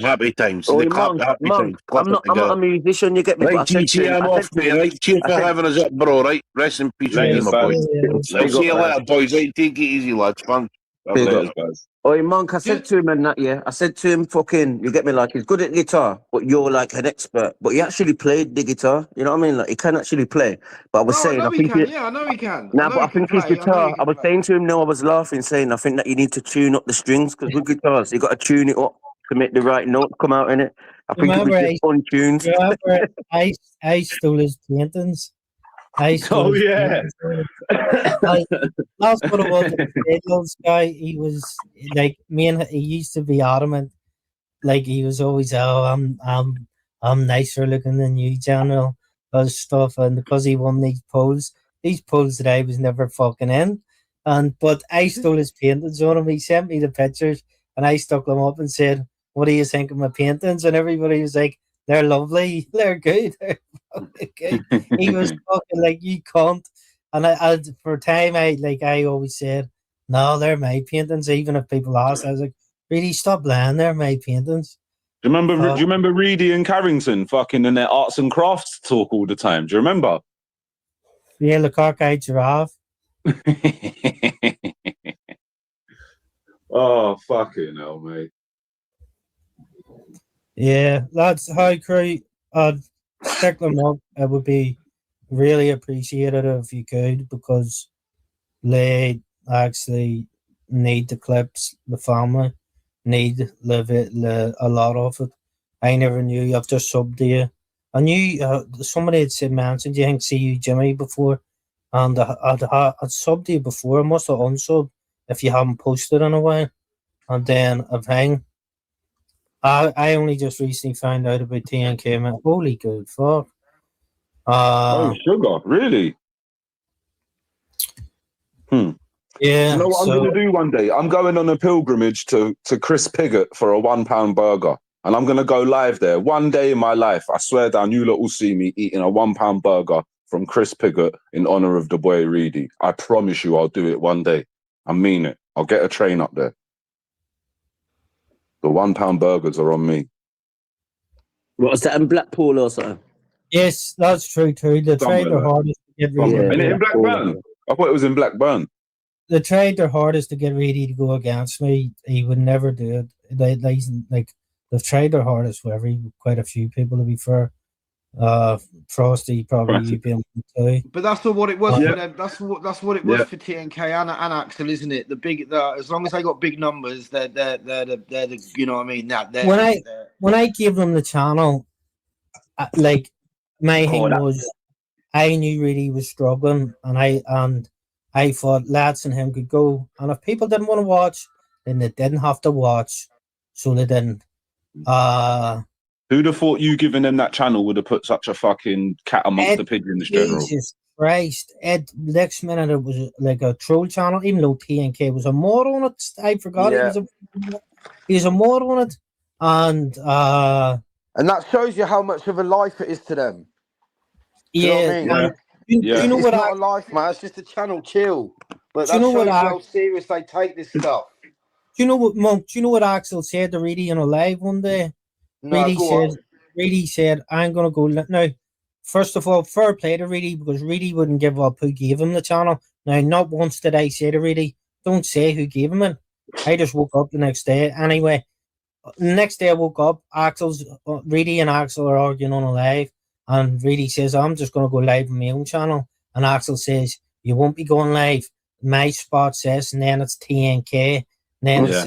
Happy times. Oh, Monk, I'm not a musician. You get me? Right, GT, I'm off, mate. Right, cheers for having us up, bro. Right, rest in peace, my boy. I'll see you later, boys. Right, take it easy, lads. Fun. Oh, Monk, I said to him and that, I said to him, fucking, you get me, like, he's good at guitar, but you're like an expert. But he actually played the guitar, you know what I mean? Like, he can actually play. But I was saying, I think I know he can. Nah, but I think his guitar, I was saying to him, no, I was laughing, saying, I think that you need to tune up the strings, because with guitars, you got to tune it up to make the right note come out in it. I think it was just untuned. I stole his paintings. That's what it was. The guy, he was like me, and he used to be adamant. Like he was always, I'm nicer looking than you, General, stuff, and because he won these polls that I was never fucking in, but I stole his paintings on him. He sent me the pictures, and I stuck them up and said, "What do you think of my paintings?" And everybody was like, "They're lovely. They're good." They're good. He was fucking like, "You can't." And I for a time, I always said, "No, they're my paintings." Even if people asked, I was like, "Really, stop lying. They're my paintings." Do you remember Reidy and Carrington fucking in their arts and crafts talk all the time? Do you remember? Yeah, the cockeyed giraffe. Oh, fucking hell, mate. Yeah, lads, hi crew. Stick them up. It would be really appreciated if you could, because they actually need the clips. The family need a lot of it. I never knew. I've just subbed to you. I knew somebody had said mentioned you think see you Jimmy before, and I'd subbed to you before. I must have unsubbed if you haven't posted in a while, and then I've hang. I only just recently found out about TNK, man. Holy good fuck. Oh, sugar, really? Yeah. You know what I'm So going to do one day? I'm going on a pilgrimage to Chris Pigott for a £1 burger. And I'm going to go live there one day in my life. I swear down, you lot will see me eating a £1 burger from Chris Pigott in honour of the boy Reidy. I promise you I'll do it one day. I mean it. I'll get a train up there. The £1 burgers are on me. What was that in Blackpool or something? yes, that's true too. They tried Somewhere their there. hardest to get Somewhere. Reedy. And in Blackburn. I thought it was in Blackburn. They tried their hardest to get Reedy to go against me. He would never do it. They've tried their hardest with quite a few people, to be fair. Frosty, probably you being too. But that's what it was Yeah. for them. That's what it was for TNK and Axel, isn't it? As long as they got big numbers, they're the you know what I mean. When I gave them the channel, like my thing was, I knew Reedy was struggling, and I thought lads and him could go. And if people didn't want to watch, then they didn't have to watch. So they didn't. Who'd have thought you giving them that channel would have put such a fucking cat amongst the pigeons, General? Jesus Christ. Next minute it was like a troll channel, even though TNK was a mod on it. I forgot he was a mod on it. And that shows you how much of a life it is to them. Do yeah. you know what I mean? You know it's what not a life, man. It's just a channel. Chill. But that you know shows what how serious they take this stuff. Do you know what, Monk? Do you know what Axel said to Reedy in a live one day? No, Reedy said, I'm going to go. Now, first of all, fair play to Reedy, because Reedy wouldn't give up who gave him the channel. Now, not once did I say to Reedy, don't say who gave him it. I just woke up the next day. Anyway, the next day I woke up, Reedy and Axel are arguing on a live, and Reedy says, I'm just going to go live on my own channel. And Axel says, you won't be going live. My spot says, and then it's TNK. Then it's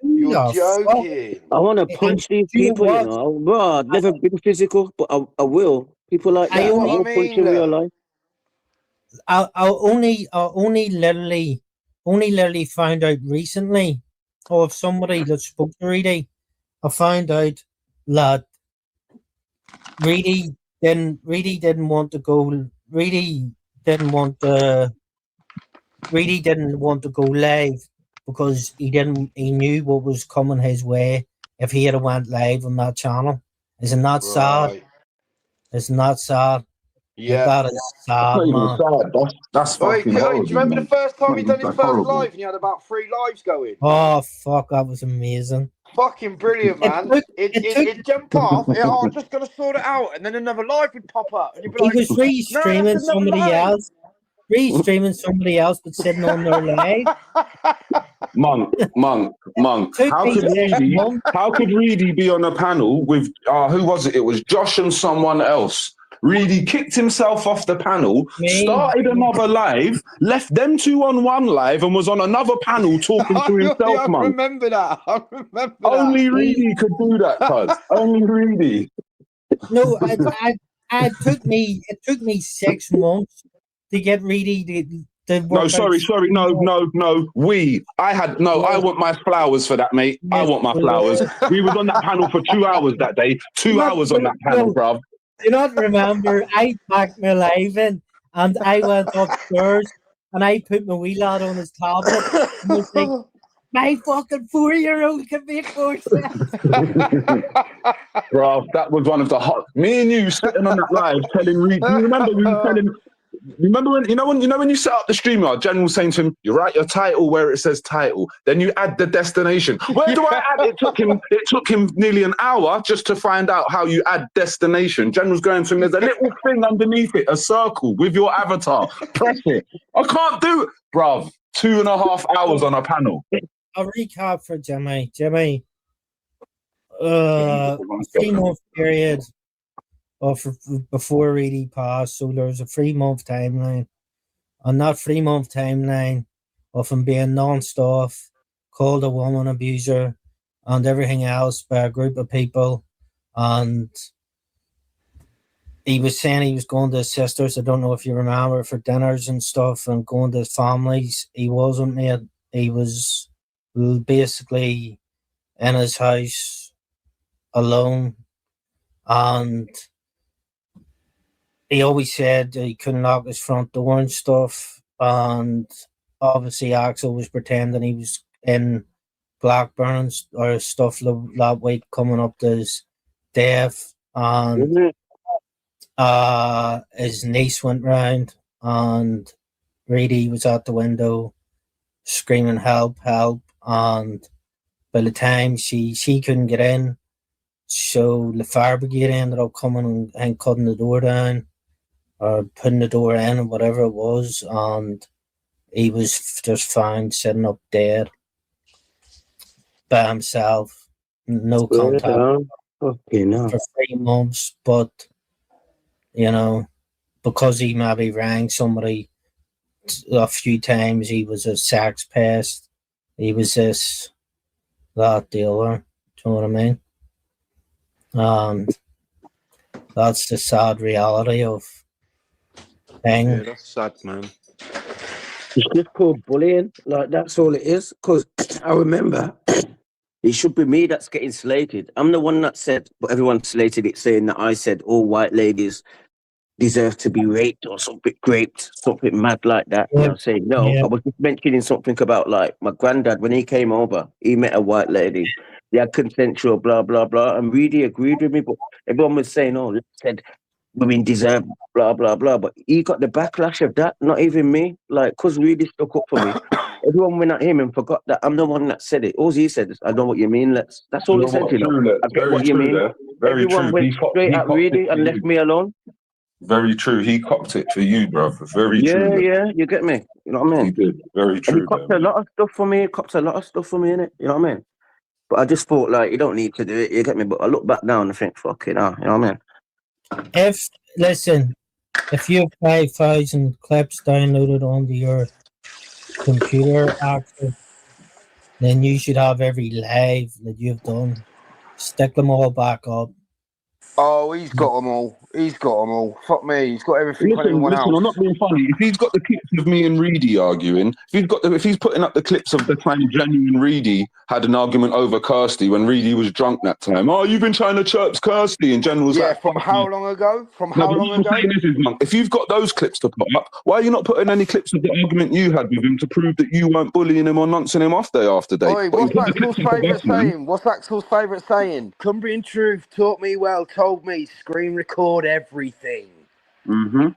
You're joking. I want to punch these people, you know. Bro, I've never been physical, but I will. People like that. I will punch in real life. I only literally found out recently of somebody that spoke to Reidy. I found out that Reidy didn't want to go. Reidy didn't want to go live because he knew what was coming his way if he had went live on that channel. Isn't that sad? It's not sad. Yeah, that is sad, man. That's fucking horrible. Do you remember the first time he done his That's first horrible. live and he had about 3 lives going? Oh fuck, that was amazing. Fucking brilliant, man. It jumped off. I'm just gonna sort it out, and then another live would pop up, and you'd be like, he was re-streaming somebody else. Re-streaming somebody else, but sitting on their leg. Monk. How could Reidy be on a panel with who was it? It was Josh and someone else. Reidy kicked himself off the panel, started another live, left them two on one live, and was on another panel talking to himself. I remember that. Only Reidy could do that, cuz. Only Reidy. No, it took me 6 months to get Reidy to work No, sorry, no. I want my flowers for that, mate. I want my flowers. We was on that panel for 2 hours that day. 2 hours on that panel, bruv. Do you not remember? I packed my live in and I went upstairs and I put my wee lad on his tablet and was like, my fucking 4-year-old can make more sense. Bro, that was one of the hot. Me and you sitting on that live telling Reid. Do you remember we were telling? Remember when you set up the streamer, General saying to him, you write your title where it says title, then you add the destination. Where do I add? It took him nearly an hour just to find out how you add destination. General's going to him, there's a little thing underneath it, a circle with your avatar. Press it. I can't do it, bruv. 2.5 hours on a panel. A recap for Jimmy. 3-month period before Reidy passed, so there was a 3-month timeline. On that 3-month timeline of him being non-stop, called a woman abuser, and everything else by a group of people, and he was saying he was going to his sisters. I don't know if you remember, for dinners and stuff, and going to his families. He wasn't, mate. He was basically in his house alone, and he always said he couldn't lock his front door and stuff, and obviously Axel was pretending he was in Blackburns or stuff that week coming up to his death, and his niece went round, and Reidy was at the window screaming help, help, and by the time she couldn't get in, so the fire brigade ended up coming and cutting the door down or putting the door in or whatever it was, and he was just found sitting up dead by himself, no contact for 3 months. But you know, because he maybe rang somebody a few times, he was a sex pest, he was this, that, the other. Do you know what I mean? And that's the sad reality of things. Yeah, that's sad, man. It's just called bullying. Like, that's all it is. Because I remember it should be me that's getting slated. I'm the one that said, but everyone slated it, saying that I said all white ladies deserve to be raped or something, raped, something mad like that. Yeah. And I was saying, no, I was just mentioning something about, like, my granddad, when he came over, he met a white lady. They had consensual, blah, blah, blah. And Reedy agreed with me, but everyone was saying, oh, said women deserve blah, blah, blah. But he got the backlash of that, not even me. Like, because Reedy stuck up for me. Everyone went at him and forgot that I'm the one that said it. All he said is, I know what you mean. That's all he said, you know. I get what you mean. Very Everyone true. went straight at Reedy and left me alone. Very true. He copped it for you, bro. Very true. Yeah, you get me. You know what I mean? He did. Very true. And he copped a lot of stuff for me. He copped a lot of stuff for me, innit? You know what I mean? But I just thought, like, you don't need to do it. You get me? But I look back now and I think, fuck it, you know what I mean? If you have 5,000 clips downloaded onto your computer, Axel, then you should have every live that you've done. Stick them all back up. Oh, he's got them all. He's got them all. Fuck me. He's got everything from everyone else. I'm not being funny. If he's got the clips of me and Reidy arguing, if he's putting up the clips of the time Jenny and Reidy had an argument over Kirsty when Reidy was drunk that time. Oh, you've been trying to chirp Kirsty, and Jen was like, from how long ago? If you've got those clips to put up, why are you not putting any clips of the argument you had with him to prove that you weren't bullying him or nonsense him off day after day? Oi, what's Axel's favourite saying? Cumbrian Truth taught me well, told me, screen record everything. Mm-hmm.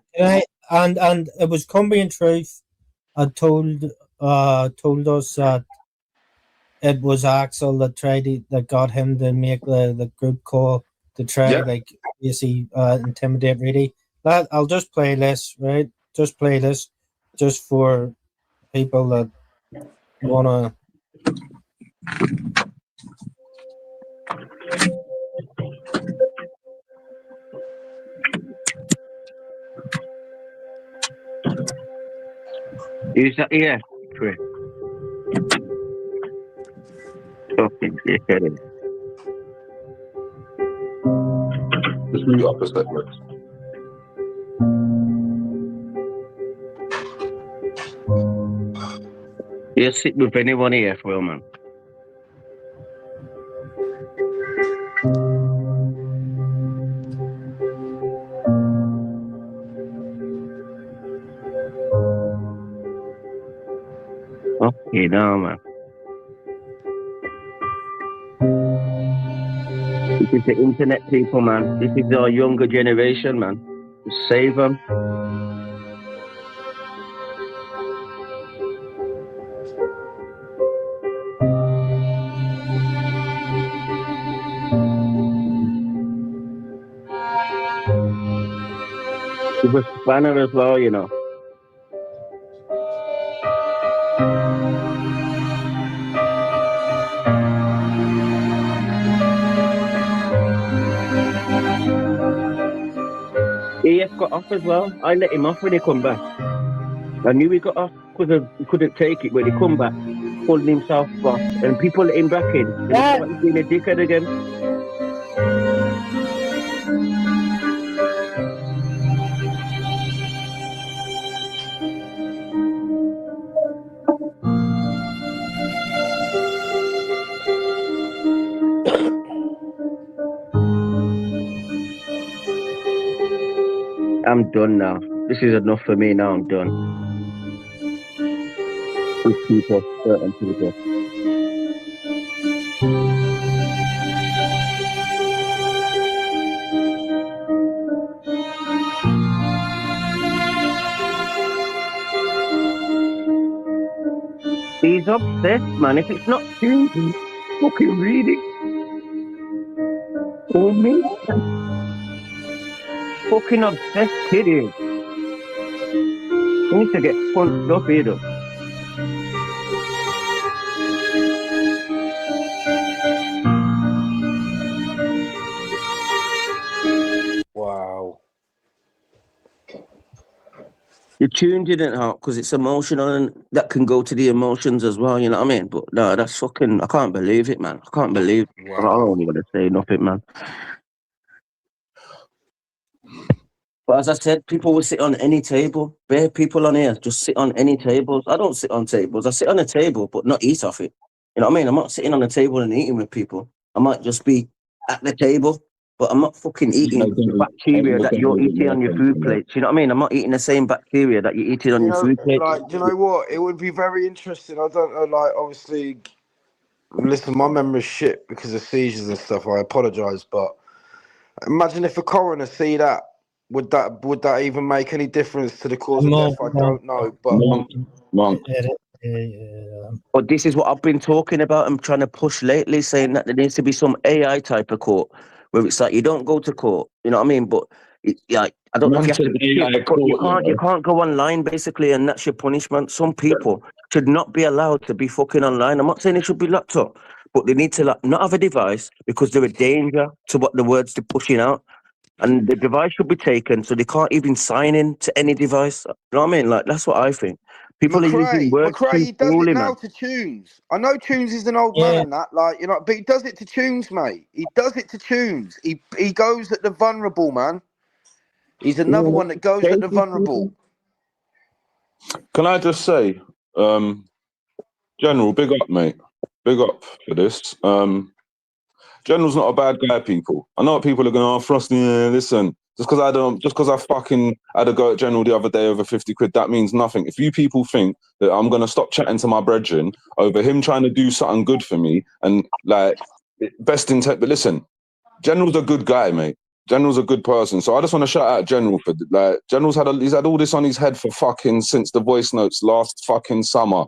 And it was Cumbrian Truth told us that it was Axel that got him to make the group call to try basically intimidate Reidy. I'll just play this, right? Just play this just for people that wanna. Is that Chris? Fucking dickhead. Just mute up a step, Rex. You sit with anyone here, Phil, man. Okay, now, man. This is the internet people, man. This is our younger generation, man. Just save them. Give us a banner as well, you know. He got off as well. I let him off when he come back. I knew he got off because he couldn't take it, but he come back, holding himself off, and people let him back in. And he's being a dickhead again. I'm done now. This is enough for me now. I'm done. with people, certain people. He's obsessed, man. If it's not changing, fucking read it. Oh, me? Fucking obsessed kid is. He needs to get punched up here, though. Wow. The tune didn't help because it's emotional and that can go to the emotions as well, you know what I mean? But no, that's fucking, I can't believe it, man. I can't believe it. I don't want to say nothing, man. But as I said, people will sit on any table. Bare people on here just sit on any tables. I don't sit on tables. I sit on a table, but not eat off it. You know what I mean? I'm not sitting on a table and eating with people. I might just be at the table, but I'm not fucking eating the bacteria that you're eating on your food plates. You know what I mean? I'm not eating the same bacteria that you're eating on your food plate. Like, do you know what? It would be very interesting. I don't know, like, obviously, listen, my memory's shit because of seizures and stuff. I apologise, but imagine if a coroner see that. Would that even make any difference to the cause of death? I don't know, but But this is what I've been talking about and trying to push lately, saying that there needs to be some AI type of court where it's like you don't go to court, you know what I mean? But like I don't know if you have to be shit, but you can't go online basically, and that's your punishment. Some people should not be allowed to be fucking online. I'm not saying they should be locked up, but they need to like not have a device because they're a danger to what the words they're pushing out. And the device should be taken so they can't even sign in to any device. You know what I mean? Like, that's what I think. People are using words McRae, he does it now man. to Tunes. I know Tunes is an old man and that, like, you know, but he does it to Tunes, mate. He does it to Tunes. He goes at the vulnerable, man. He's another one that goes at the vulnerable. Can I just say, General, big up, mate. Big up for this. General's not a bad guy, people. I know what people are going, oh, Frosty, listen, just because I fucking had a go at General the other day over 50 quid, that means nothing. If you people think that I'm going to stop chatting to my brethren over him trying to do something good for me and like best intent, but listen, General's a good guy, mate. General's a good person. So I just want to shout out General for like, General's he's had all this on his head for fucking since the voice notes last fucking summer.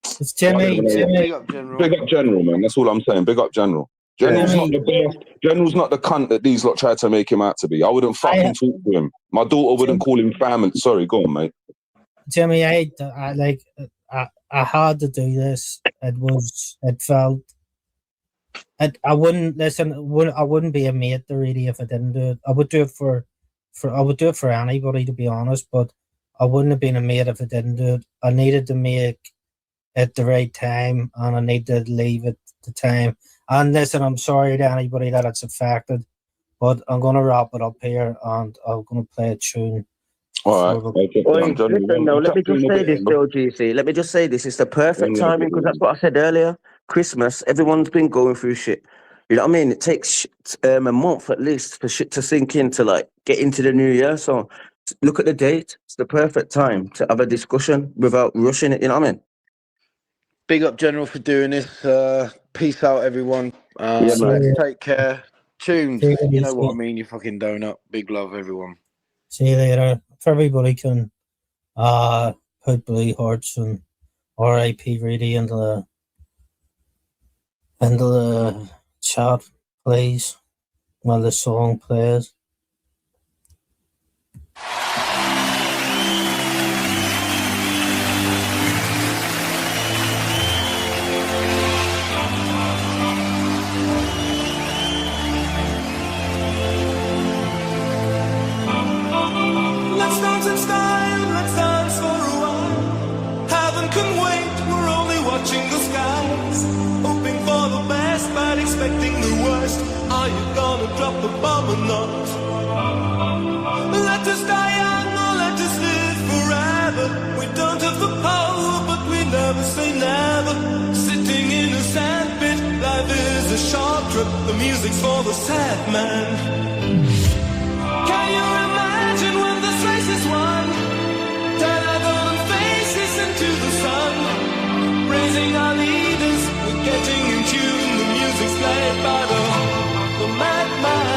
It's Jimmy. Big up General. Big up General, man. That's all I'm saying. Big up General. General's not the best. General's not the cunt that these lot tried to make him out to be. I wouldn't fucking talk to him. My daughter wouldn't call him family. Sorry, go on, mate. Jimmy, I had to do this. It felt. I wouldn't listen. I wouldn't be a mate to Reidy if I didn't do it. I would do it for anybody, to be honest. But I wouldn't have been a mate if I didn't do it. I needed to make it the right time, and I needed to leave it the time. And listen, I'm sorry to anybody that it's affected, but I'm going to wrap it up here and I'm going to play a tune. All right. Listen, no, let me just say this, though, GC. Let me just say this. It's the perfect timing because that's what I said earlier. Christmas, everyone's been going through shit. You know what I mean? It takes a month at least for shit to sink in to like get into the new year. So look at the date. It's the perfect time to have a discussion without rushing it. You know what I mean? Big up General for doing this. Peace out, everyone. Take care. Tunes, you know what I mean, you fucking donut. Big love, everyone. See you later. If everybody can put blue hearts and RIP Reidy into the chat, please, while the song plays. Let's dance in style, let's dance for a while. Heaven can wait, we're only watching the skies. Hoping for the best, but expecting the worst. Are you gonna drop the bomb or not? Let us die young or let us live forever. We don't have the power, but we never say never. Sitting in a sandpit, life is a short trip. The music's for the sad man. Can you imagine when this race is won? Turn our golden faces into the sun. Getting in tune, the music's played by the madman.